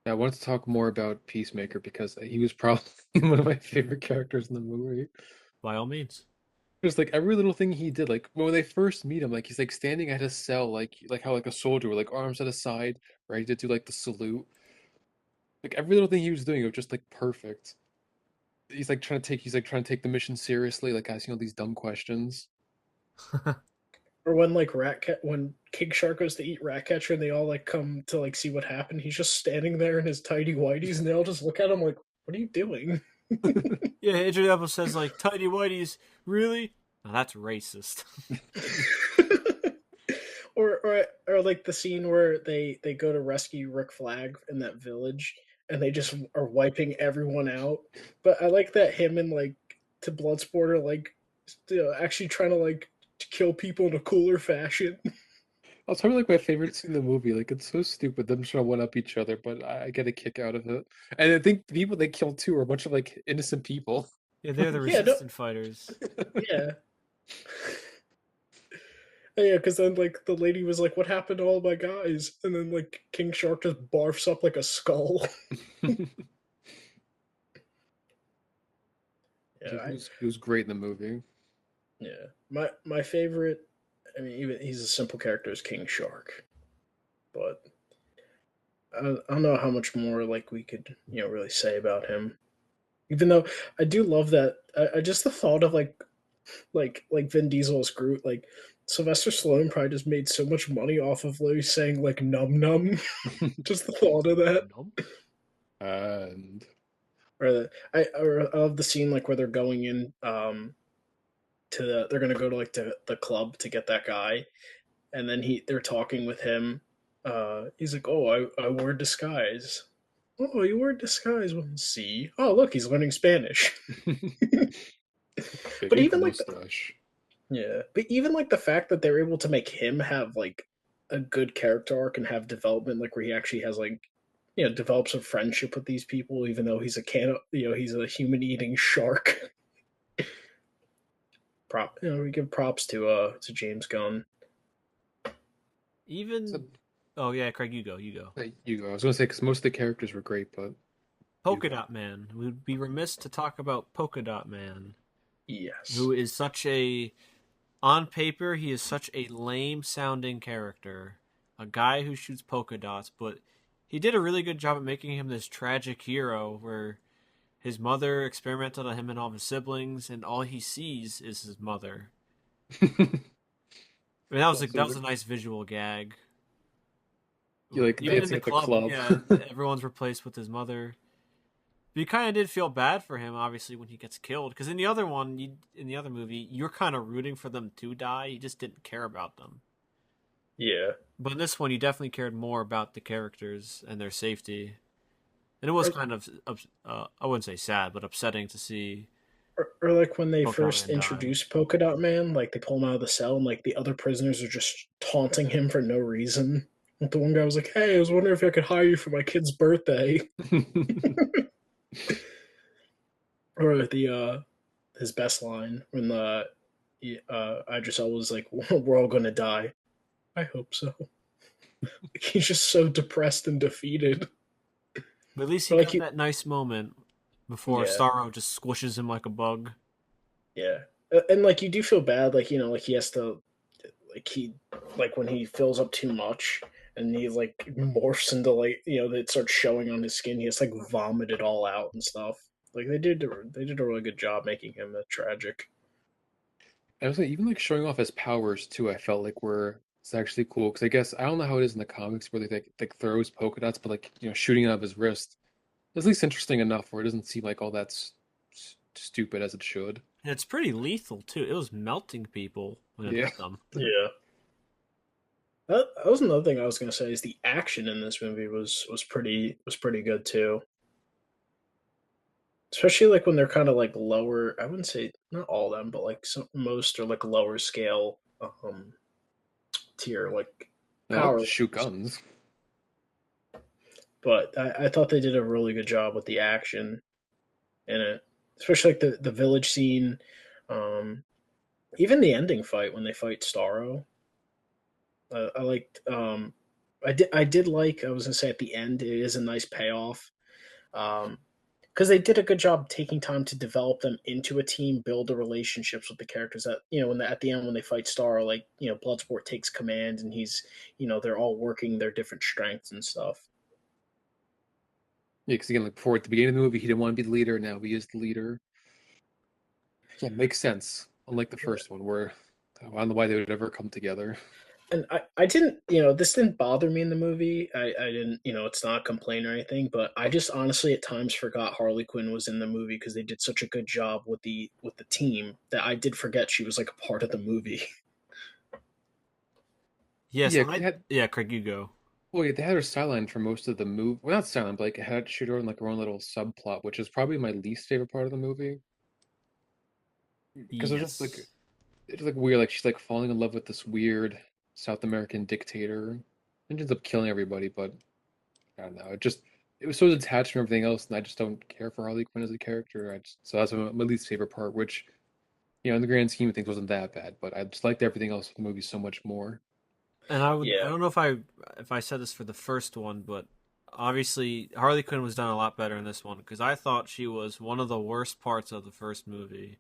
I wanted to talk more about Peacemaker because he was probably one of my favorite characters in the movie.
By all means.
Just like every little thing he did, like when they first meet him, like he's like standing at his cell, like how like a soldier with like arms at his side, ready to do like the salute. Like every little thing he was doing was just like perfect. He's like trying to take the mission seriously, like asking all these dumb questions.
Or when like when King Shark goes to eat Ratcatcher and they all like come to like see what happened, he's just standing there in his tidy whities and they all just look at him like, "What are you doing?"
Yeah, Idris Elba says like tidy whities. Really? Now that's racist.
or like the scene where they go to rescue Rick Flag in that village and they just are wiping everyone out. But I like that him and like to Bloodsport are like actually trying to like to kill people in a cooler fashion.
It's probably like my favorite scene in the movie. Like it's so stupid them trying to one up each other, but I get a kick out of it. And I think the people they killed too are a bunch of like innocent people.
Yeah, they're the
Yeah, no,
resistant fighters.
yeah. Yeah, because then like the lady was like, "What happened to all my guys?" And then like King Shark just barfs up like a skull. Yeah,
He was great in the movie.
yeah. My favorite. I mean, even he's a simple character as King Shark, but I don't know how much more like we could really say about him. Even though I do love that, I just the thought of like like Vin Diesel's Groot. Like Sylvester Stallone probably just made so much money off of Lou saying like "num num." Just the thought of that.
Nope. And
I love the scene like where they're going in they're gonna go to like the club to get that guy, and then they're talking with him. He's like, "Oh, I wore disguise." Oh, you wore disguise. Well, see. Oh, look, he's learning Spanish.
big
But
ink
even like
mustache.
yeah, but even like the fact that they're able to make him have like a good character arc and have development, like where he actually has like develops a friendship with these people, even though he's a he's a human eating shark. We give props to James Gunn.
So,
Even oh yeah, Craig, you go, you go.
you go. I was gonna say because most of the characters were great, but you
Polka
go.
Dot Man. We would be remiss to talk about Polka Dot Man,
Yes.
who is such a on paper he is such a lame sounding character, a guy who shoots polka dots, but he did a really good job at making him this tragic hero where his mother experimented on him and all of his siblings, and all he sees is his mother. I mean,
Well,
that
so
was a nice visual gag.
you like
Even in
dancing
the
at the
club,
club.
yeah, everyone's replaced with his mother. But you kind of did feel bad for him, obviously, when he gets killed. Because in the other one, in the other movie, you're kind of rooting for them to die. You just didn't care about them.
Yeah.
But in this one, you definitely cared more about the characters and their safety. And it was kind of, I wouldn't say sad, but upsetting to see
Or like when they
Polka Dot
first
Man die.
introduced Polka Dot Man, like they pull him out of the cell and like the other prisoners are just taunting him for no reason. Like the one guy was like, "Hey, I was wondering if I could hire you for my kid's birthday," or the his best line when the Idris Elba was like, "We're all gonna die." I hope so. Like, he's just so depressed and defeated.
But at least he
But like
got
you,
that nice moment before
yeah,
Starro just squishes him like a bug.
yeah, and like you do feel bad, like like he has to like he like when he fills up too much and he like morphs into like that starts showing on his skin. He has to like vomit it all out and stuff. Like they did a really good job making him a tragic.
I was like, even like showing off his powers too. I felt like were it's actually cool because I guess I don't know how it is in the comics where they like throws polka dots, but like shooting out of his wrist is at least interesting enough where it doesn't seem like all that stupid as it should.
And it's pretty lethal, too. It was melting people when it
Yeah.
hit them.
Yeah, that was another thing I was gonna say is the action in this movie was pretty good too. Especially like when they're kind of like lower. I wouldn't say not all of them, but like most are like lower scale tier like
No, I'll
power
just shoot
levels.
guns.
But I thought they did a really good job with the action in it, especially like the village scene, um, even the ending fight when they fight Starro. I liked. I did like. I was gonna say at the end it is a nice payoff. Because they did a good job taking time to develop them into a team, build the relationships with the characters. That at the end when they fight Starro, like Bloodsport takes command and he's they're all working their different strengths and stuff.
Yeah, because again, like before at the beginning of the movie, he didn't want to be the leader. Now he is the leader. Yeah, makes sense. Unlike the first one, where I don't know why they would ever come together.
And I didn't, this didn't bother me in the movie. I didn't, it's not a complaint or anything, but I just honestly at times forgot Harley Quinn was in the movie because they did such a good job with the team that I did forget she was like a part of the movie.
Yes,
Yeah, 'cause they had
yeah, Craig, you go.
well, yeah, they had her sideline for most of the movie. Well, not sideline, but like it had shoot her in like her own little subplot, which is probably my least favorite part of the movie because
Yes.
it's like weird. Like she's like falling in love with this weird South American dictator and ends up killing everybody. But I don't know. It was so detached from everything else, and I just don't care for Harley Quinn as a character. So that's my least favorite part, which in the grand scheme of things wasn't that bad. But I just liked everything else of the movie so much more.
And I
Yeah,
don't know if I said this for the first one, but obviously Harley Quinn was done a lot better in this one because I thought she was one of the worst parts of the first movie.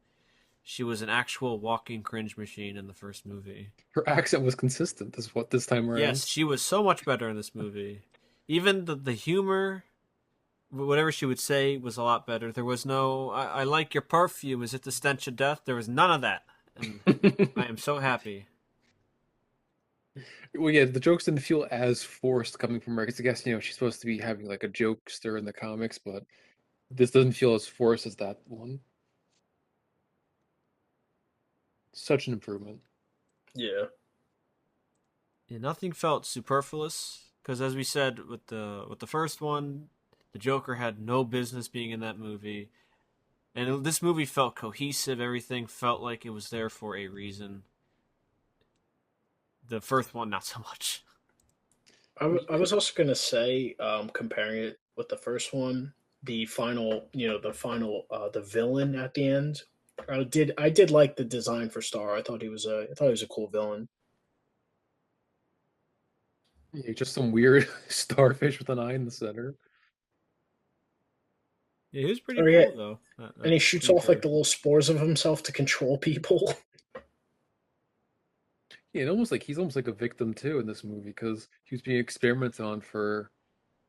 She was an actual walking cringe machine in the first movie.
Her accent was consistent. This time around.
Yes, she was so much better in this movie. Even the humor, whatever she would say, was a lot better. There was no, I like your perfume. Is it the stench of death? There was none of that. and I am so happy.
Well, yeah, the jokes didn't feel as forced coming from her. 'Cause I guess, she's supposed to be having like a jokester in the comics, but this doesn't feel as forced as that one. Such an improvement.
Yeah.
Yeah, nothing felt superfluous because, as we said with the first one, the Joker had no business being in that movie, and this movie felt cohesive. Everything felt like it was there for a reason. The first one, not so much.
I was also gonna say, comparing it with the first one, the final, the villain at the end. I did like the design for Star. I thought he was a cool villain.
Yeah, just some weird starfish with an eye in the center.
Yeah, he was pretty
Oh yeah,
cool though.
and
That
he shoots off like
creature.
the little spores of himself to control people.
Yeah, and almost like he's almost like a victim too in this movie because he was being experimented on for.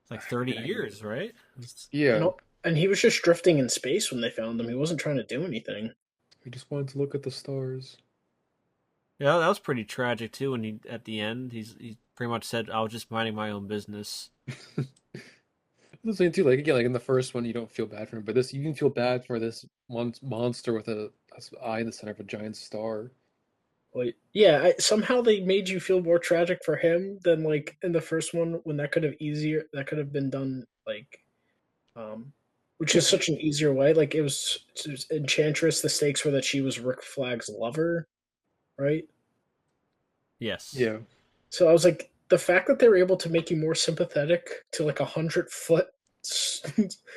It's like
I
30
forget how many.
years, right?
and
Yeah,
and he was just drifting in space when they found him. He wasn't trying to do anything.
he just wanted to look at the stars.
Yeah, that was pretty tragic too. When he at the end, he pretty much said, "I was just minding my own business."
The same too. Like again, like in the first one, you don't feel bad for him, but this you can feel bad for this one monster with a eye in the center of a giant star.
Like, yeah, somehow they made you feel more tragic for him than like in the first one when that could have been done like um which
Yeah,
is such an easier way. Like it was Enchantress, the stakes were that she was Rick Flag's lover, right?
Yes.
yeah.
So I was like, the fact that they were able to make you more sympathetic to like 100 foot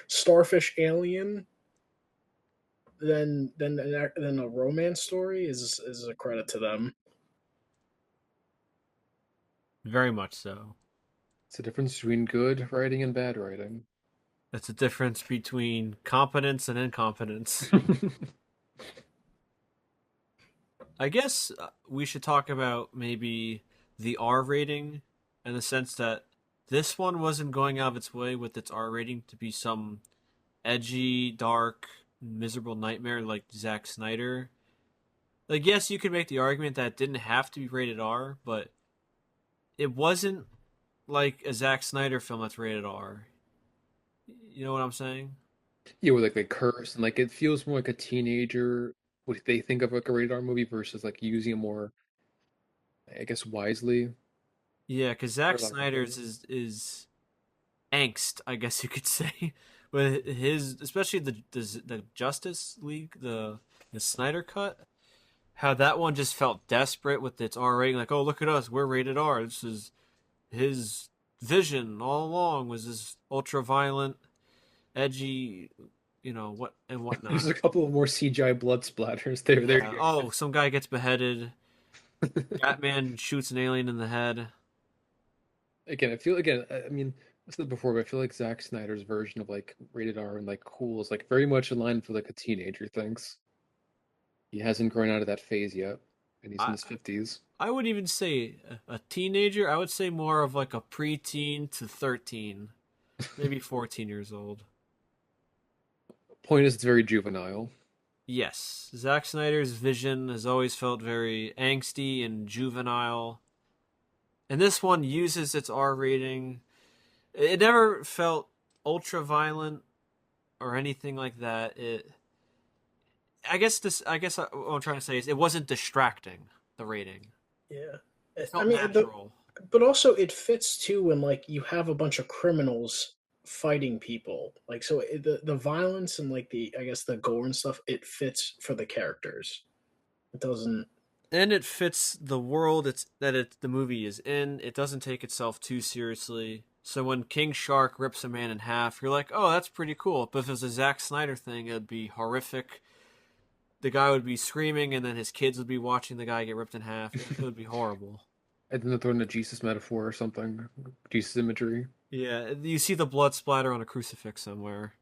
starfish alien than a romance story is a credit to them.
Very much so.
It's the difference between good writing and bad writing.
That's a difference between competence and incompetence. I guess we should talk about maybe the R rating in the sense that this one wasn't going out of its way with its R rating to be some edgy, dark, miserable nightmare like Zack Snyder. Like, yes, you could make the argument that it didn't have to be rated R, but it wasn't like a Zack Snyder film that's rated R. You know what I'm saying?
Yeah, where like they curse and like it feels more like a teenager what they think of like a radar movie versus like using it more, I guess, wisely
Yeah, because
for
Zack
lack of a better.
Snyder's is angst, I guess you could say, with his, especially the Justice League, the Snyder cut. How that one just felt desperate with its R rating, like, oh, look at us, we're rated R. This is his vision all along was this ultra violent, edgy, what and
There's
whatnot.
a couple of more CGI blood splatters. There
Yeah.
you
Oh, some guy gets beheaded.
go.
Batman shoots an alien in the head.
Again, I feel again. I mean, I said it before, but I feel like Zack Snyder's version of like rated R and like cool is like very much in line for like a teenager thinks. He hasn't grown out of that phase yet, and he's in
I
his 50s.
I would even say a teenager. I would say more of like a preteen to 13, maybe 14 years old.
Point is, it's very juvenile.
Yes, Zack Snyder's vision has always felt very angsty and juvenile, and this one uses its R rating. It never felt ultra violent or anything like that. I guess what I'm trying to say is it wasn't distracting. The rating.
Yeah.
It
I
felt
mean,
natural.
but also it fits too when like you have a bunch of criminals fighting people. Like so the violence and like the I guess the gore and stuff it fits for the characters. It doesn't.
And it fits the world the movie is in. It doesn't take itself too seriously. So when King Shark rips a man in half, you're like, "Oh, that's pretty cool." But if it was a Zack Snyder thing, it'd be horrific. The guy would be screaming, and then his kids would be watching the guy get ripped in half. It would be horrible.
And then throw in a Jesus metaphor or something, Jesus imagery.
Yeah, you see the blood splatter on a crucifix somewhere.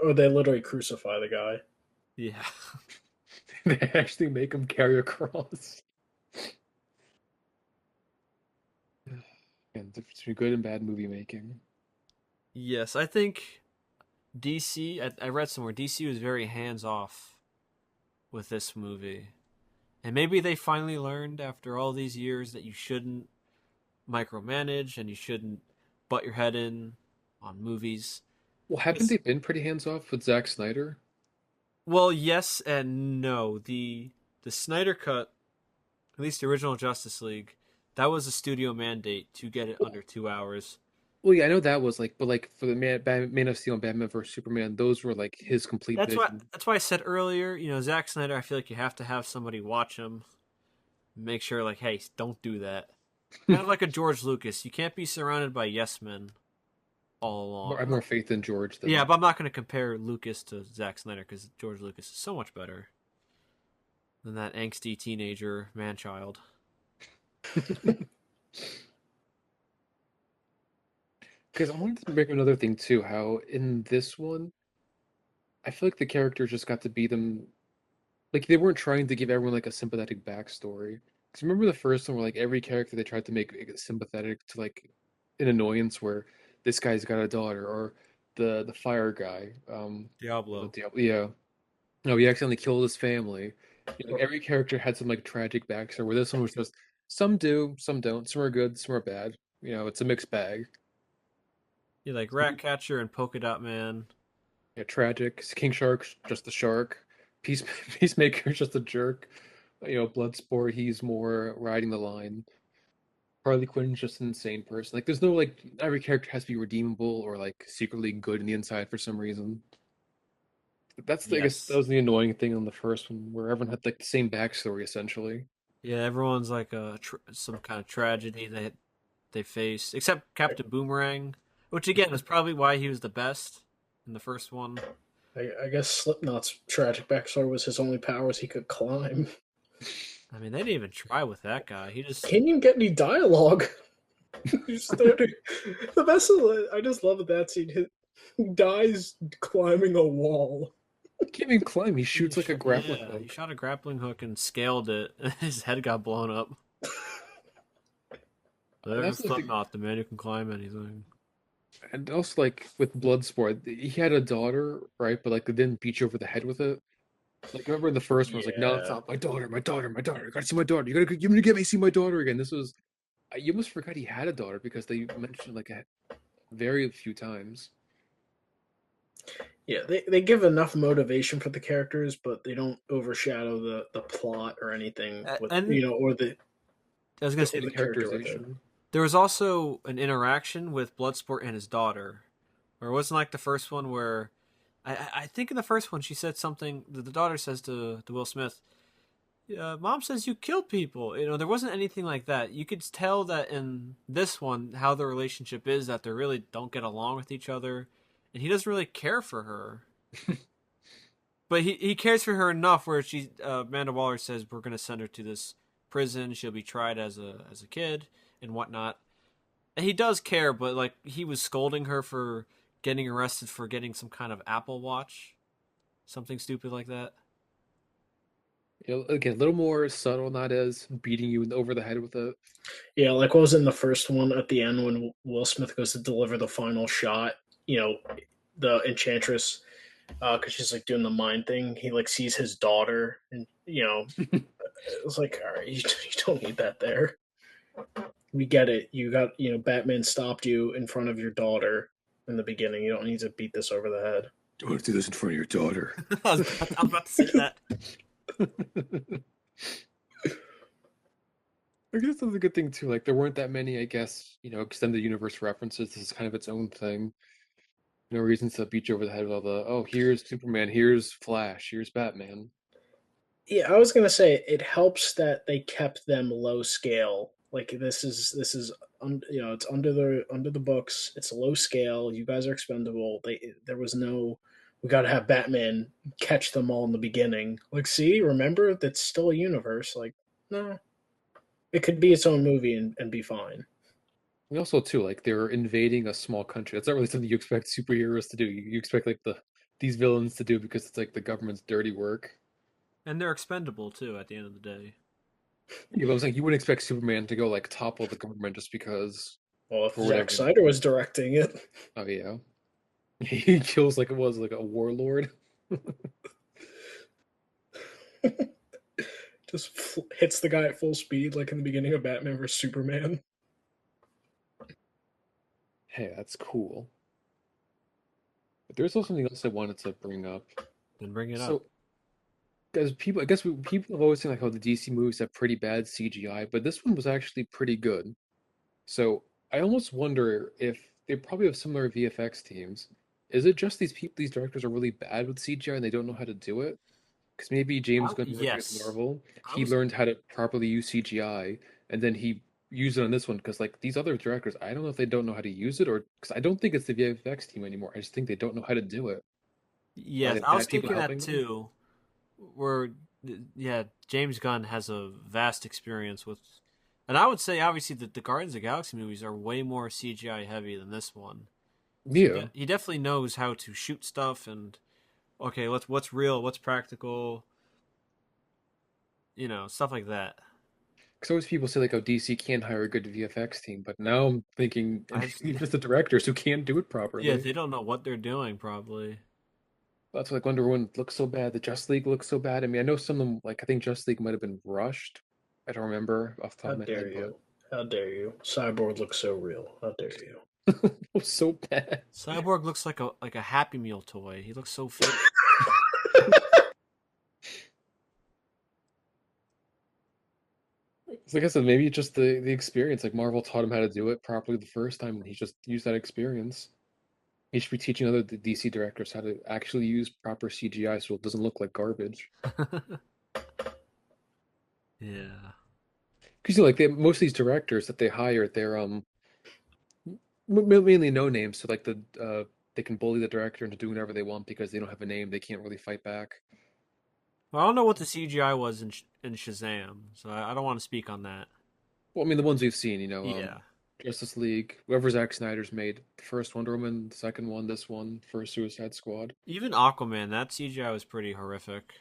Or they literally crucify the guy.
Yeah.
They actually make him carry a cross. And difference between good and bad movie making.
Yes, I think DC. I read somewhere DC was very hands off with this movie. And maybe they finally learned after all these years that you shouldn't micromanage and you shouldn't butt your head in on movies.
Well, haven't
It's,
they been pretty hands off with Zack Snyder?
well, yes and no. The Snyder cut, at least the original Justice League, that was a studio mandate to get it under 2 hours.
Well, yeah, I know that was like, but like for the Man of Steel and Batman vs Superman, those were like his complete vision.
That's why I said earlier, Zack Snyder, I feel like you have to have somebody watch him, make sure like, hey, don't do that. Kind of like a George Lucas. You can't be surrounded by yes men all
I
along.
have more faith in George
Yeah,
than.
but I'm not going to compare Lucas to Zack Snyder because George Lucas is so much better than that angsty teenager man child.
Because I wanted to make another thing too, how in this one, I feel like the characters just got to be them. Like they weren't trying to give everyone like a sympathetic backstory. Because remember the first one where like every character they tried to make sympathetic to like an annoyance where this guy's got a daughter or the fire guy, the
Diablo.
Diablo, yeah. No, he accidentally killed his family. You know, like every character had some like tragic backstory where this one was just some do, some don't, some are good, some are bad. You know, it's a mixed bag.
You like Ratcatcher and Polka Dot Man.
Yeah, tragic. King Shark's just a shark. Peace Peacemaker's just a jerk. You know, Bloodsport, he's more riding the line. Harley Quinn's just an insane person. Like, there's no like every character has to be redeemable or like secretly good in the inside for some reason. I guess that
Yes.
was the annoying thing on the first one, where everyone had like the same backstory essentially.
Yeah, everyone's like some kind of tragedy that they face, except Captain Boomerang, which again is probably why he was the best in the first one.
I guess Slipknot's tragic backstory was his only powers he could climb.
I mean, they didn't even try with that guy. He just
Can't even get any dialogue. He's standing. The best of it, I just love that scene. He dies climbing a wall.
Can't even climb. He shoots like a grappling
yeah, he
hook.
shot a grappling hook and scaled it. And his head got blown up.
And
There's
that's the thing.
Slipknot, the man who can climb anything.
And also, like with Bloodsport, he had a daughter, right? But like they didn't beat you over the head with it. Like remember in the first one, it was like, no, it's
Yeah.
not my daughter, my daughter, my daughter. I gotta see my daughter. You gotta get me see my daughter again. This was, you almost forgot he had a daughter because they mentioned like a very few times.
Yeah, they give enough motivation for the characters, but they don't overshadow the plot or anything with
And
or the
I was gonna say
Or the
the character with it.
characterization.
there was also an interaction with Bloodsport and his daughter, or it wasn't like the first one where I think in the first one she said something. The daughter says to Will Smith, "Mom says you killed people." There wasn't anything like that. You could tell that in this one how the relationship is that they really don't get along with each other, and he doesn't really care for her. But he cares for her enough where Amanda Waller says we're gonna send her to this prison. She'll be tried as a kid and whatnot. And he does care, but like he was scolding her for getting arrested for getting some kind of Apple Watch, something stupid like that.
You know, again, a little more subtle, not as beating you over the head with it.
Yeah, like what was in the first one at the end when Will Smith goes to deliver the final shot. The Enchantress, because she's like doing the mind thing. He like sees his daughter, and it was like, all right, you don't need that there. We get it. You got Batman stopped you in front of your daughter in the beginning. You don't need to beat this over the head.
Don't do this in front of your daughter.
I was about to say that.
I guess that's a good thing too. Like there weren't that many, I guess, extended universe references. This is kind of its own thing. No reason to beat you over the head with all the, oh, here's Superman, here's Flash, here's Batman.
Yeah, I was gonna say it helps that they kept them low scale. Like this is it's under the books. It's low scale. You guys are expendable. There was no we got to have Batman catch them all in the beginning. Like, see, remember that's still a universe. Like, no, it could be its own movie and be fine.
And also too, like they're invading a small country. That's not really something you expect superheroes to do. You expect like these villains to do because it's like the government's dirty work.
And they're expendable too at the end of the day.
Yeah, but I was like, you wouldn't expect Superman to go like topple the government just because
Well, if
for
Zack
whatever.
Snyder was directing it,
Oh yeah, he kills like it was like a warlord.
Just hits the guy at full speed, like in the beginning of Batman vs Superman.
Hey, that's cool. But there's also something else I wanted to bring up.
Then bring it up.
So, guys, people, I guess people have always seen like how the DC movies have pretty bad CGI, but this one was actually pretty good. So I almost wonder if they probably have similar VFX teams. Is it just these people, these directors are really bad with CGI and they don't know how to do it? Because maybe James Gunn working with
Yes,
Marvel,
I
he
was.
learned how to properly use CGI, and then he used it on this one. Because like these other directors, I don't know if they don't know how to use it, or because I don't think it's the VFX team anymore. I just think they don't know how to do it. Or are
Yes,
they
I was
bad people
thinking that
helping them?
too. Where, yeah, James Gunn has a vast experience with, and I would say obviously that the Guardians of the Galaxy movies are way more CGI heavy than this one. So
Yeah.
he definitely knows how to shoot stuff and okay, what's real, what's practical, stuff like that.
Because always people say like, oh, DC can't hire a good VFX team, but now I'm thinking, and
I've
even just the directors who can't do it
yeah,
properly.
they don't know what they're doing probably.
That's why like Wonder Woman looks so bad. The Justice League looks so bad. I mean, I know some of them, like I think Justice League might have been rushed. I don't remember off the top
How
of my
dare
head, but
you? How dare you? Cyborg looks so real. How dare you?
it was so bad.
Cyborg looks like a Happy Meal toy. He looks so fake.
Like I said, maybe it's just the experience. Like Marvel taught him how to do it properly the first time, and he just used that experience. He should be teaching other DC directors how to actually use proper CGI so it doesn't look like garbage.
Yeah.
Because you know, like most of these directors that they hire, they're mainly no names. So like they can bully the director into doing whatever they want because they don't have a name. They can't really fight back.
Well, I don't know what the CGI was in Shazam, so I don't want to speak on that.
Well, I mean the ones we've seen,
Yeah.
Justice League, whoever Zack Snyder's made, the first Wonder Woman, the second one, this one, first Suicide Squad.
Even Aquaman, that CGI was pretty horrific.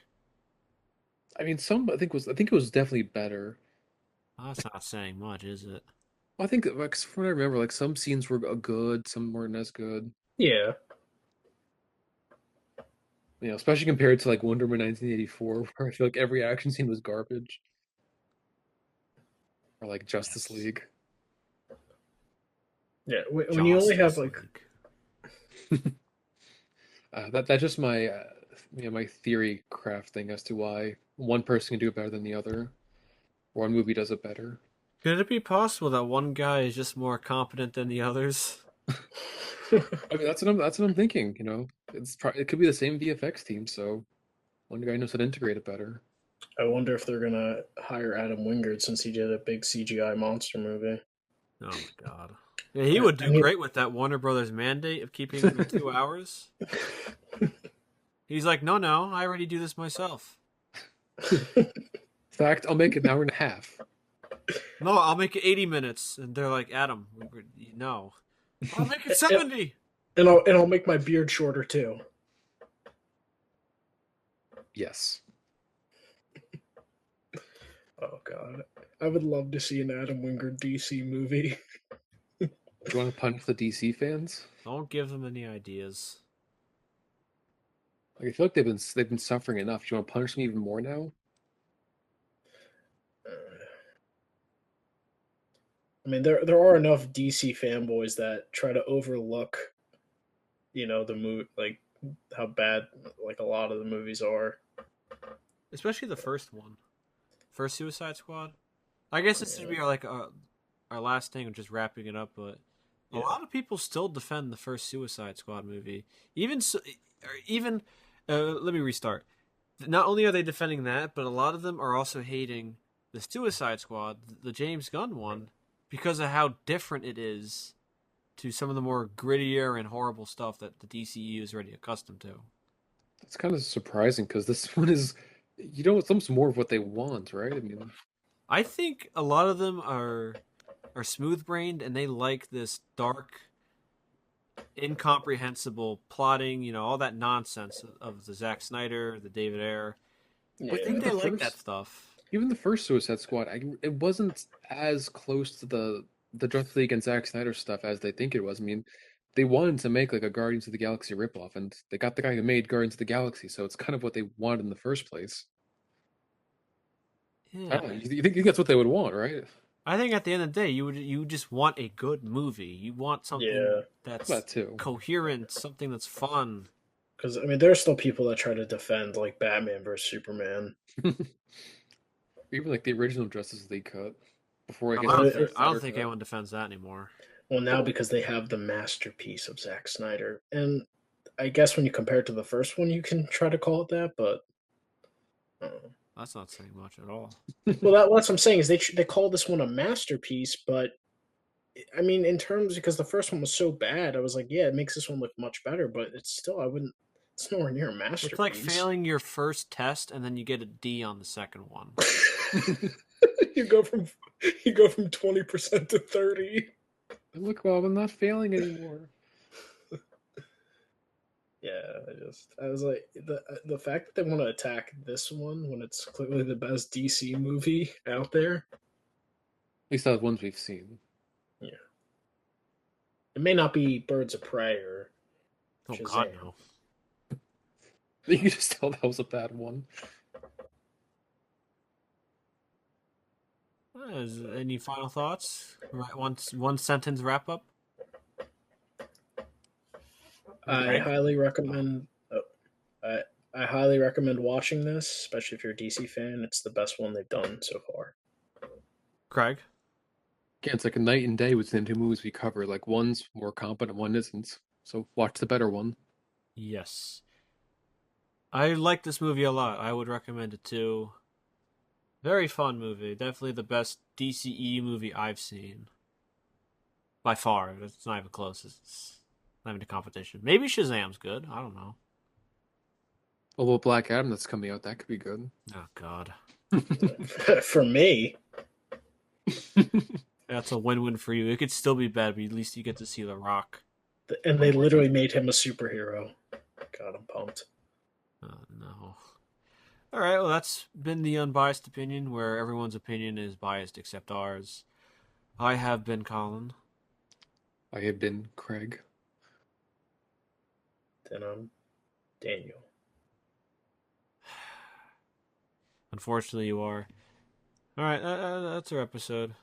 I mean, some I think it was definitely better.
Well, that's not saying much, is it?
I think like from what I remember, like some scenes were good, some weren't as good.
Yeah,
Especially compared to like Wonder Woman 1984, where I feel like every action scene was garbage, or like Justice
Yes.
League.
yeah. When you only have
Justice
like,
League.
That's just my my theory crafting as to why one person can do it better than the other, or one movie does it better.
Could it be possible that one guy is just more competent than the others?
I mean, that's what I'm thinking. It could be the same VFX team, so one guy knows how to integrate it better.
I wonder if they're gonna hire Adam Wingard since he did a big CGI monster movie.
Oh my god. Yeah, he would
I
do
mean,
great with that Warner Brothers mandate of keeping it in 2 hours. He's like, no, I already do this myself.
In fact, I'll make it an hour and a half.
No, I'll make it 80 minutes. And they're like, Adam, no. I'll make it
and,
70.
and I'll make my beard shorter too.
Yes.
Oh god, I would love to see an Adam Wingard DC movie.
Do you want to punish the DC fans?
Don't give them any ideas.
Like I feel like they've been suffering enough. Do you want to punish them even more now?
I mean, there are enough DC fanboys that try to overlook, the movie, like how bad like a lot of the movies are.
Especially the first one. First Suicide Squad. I guess this should
Yeah,
be our last thing, just wrapping it up, but a
yeah,
lot of people still defend the first Suicide Squad movie. Even let me restart. Not only are they defending that, but a lot of them are also hating the Suicide Squad, the James Gunn one, because of how different it is to some of the more grittier and horrible stuff that the DCEU is already accustomed to.
It's kind of surprising because this one is, it's almost more of what they want, right? I mean,
I think a lot of them are smooth brained and they like this dark, incomprehensible plotting, all that nonsense of the Zack Snyder, the David Ayer. I
but
think
yeah.
they like that stuff.
even the first Suicide Squad, it wasn't as close to the Justice League and Zack Snyder stuff as they think it was. I mean, they wanted to make like a Guardians of the Galaxy ripoff, and they got the guy who made Guardians of the Galaxy, so it's kind of what they wanted in the first place. I
Yeah.
don't know. You think that's what they would want, right?
I think at the end of the day, you just want a good movie. You want something
Yeah,
that's
That too.
coherent, something that's fun.
because I mean, there are still people that try to defend like Batman versus Superman.
Even like the original Justice League cut before I
Oh,
guess the
I don't
Snyder
think
cut.
anyone defends that anymore.
Well, now because they have the masterpiece of Zack Snyder, and I guess when you compare it to the first one, you can try to call it that, but uh,
That's not saying much at all.
well, that's what I'm saying is they call this one a masterpiece, but I mean, in terms because the first one was so bad, I was like, yeah, it makes this one look much better, but it's still I wouldn't. It's nowhere near a
It's like
masterpiece.
failing your first test and then you get a D on the second one.
you go from you go from 20% to 30.
Look, Bob, I'm not failing anymore.
Yeah, I was like the fact that they want to attack this one when it's clearly the best DC movie out there.
At least out of ones we've seen.
Yeah, it may not be Birds of Prey or
Oh God,
Shazam.
no.
You can just tell that was a bad one.
Any final thoughts? Right, one sentence wrap up.
I
Greg?
highly recommend. Oh, I highly recommend watching this, especially if you're a DC fan. It's the best one they've done so far.
Craig?
Again, it's like a night and day between the two movies we cover. Like one's more competent, one isn't. So watch the better one.
Yes. I like this movie a lot. I would recommend it too. Very fun movie. Definitely the best DCEU movie I've seen. By far. It's not even close. It's not even a competition. Maybe Shazam's good. I don't know.
Although Black Adam that's coming out, that could be good.
Oh God.
For me,
That's a win-win for you. It could still be bad, but at least you get to see The Rock.
and they literally made him a superhero. God, I'm pumped.
Oh no. All right, well, that's been the Unbiased Opinion, where everyone's opinion is biased except ours. I have been Colin.
I have been Craig.
Then I'm Daniel.
Unfortunately, you are. All right, that's our episode.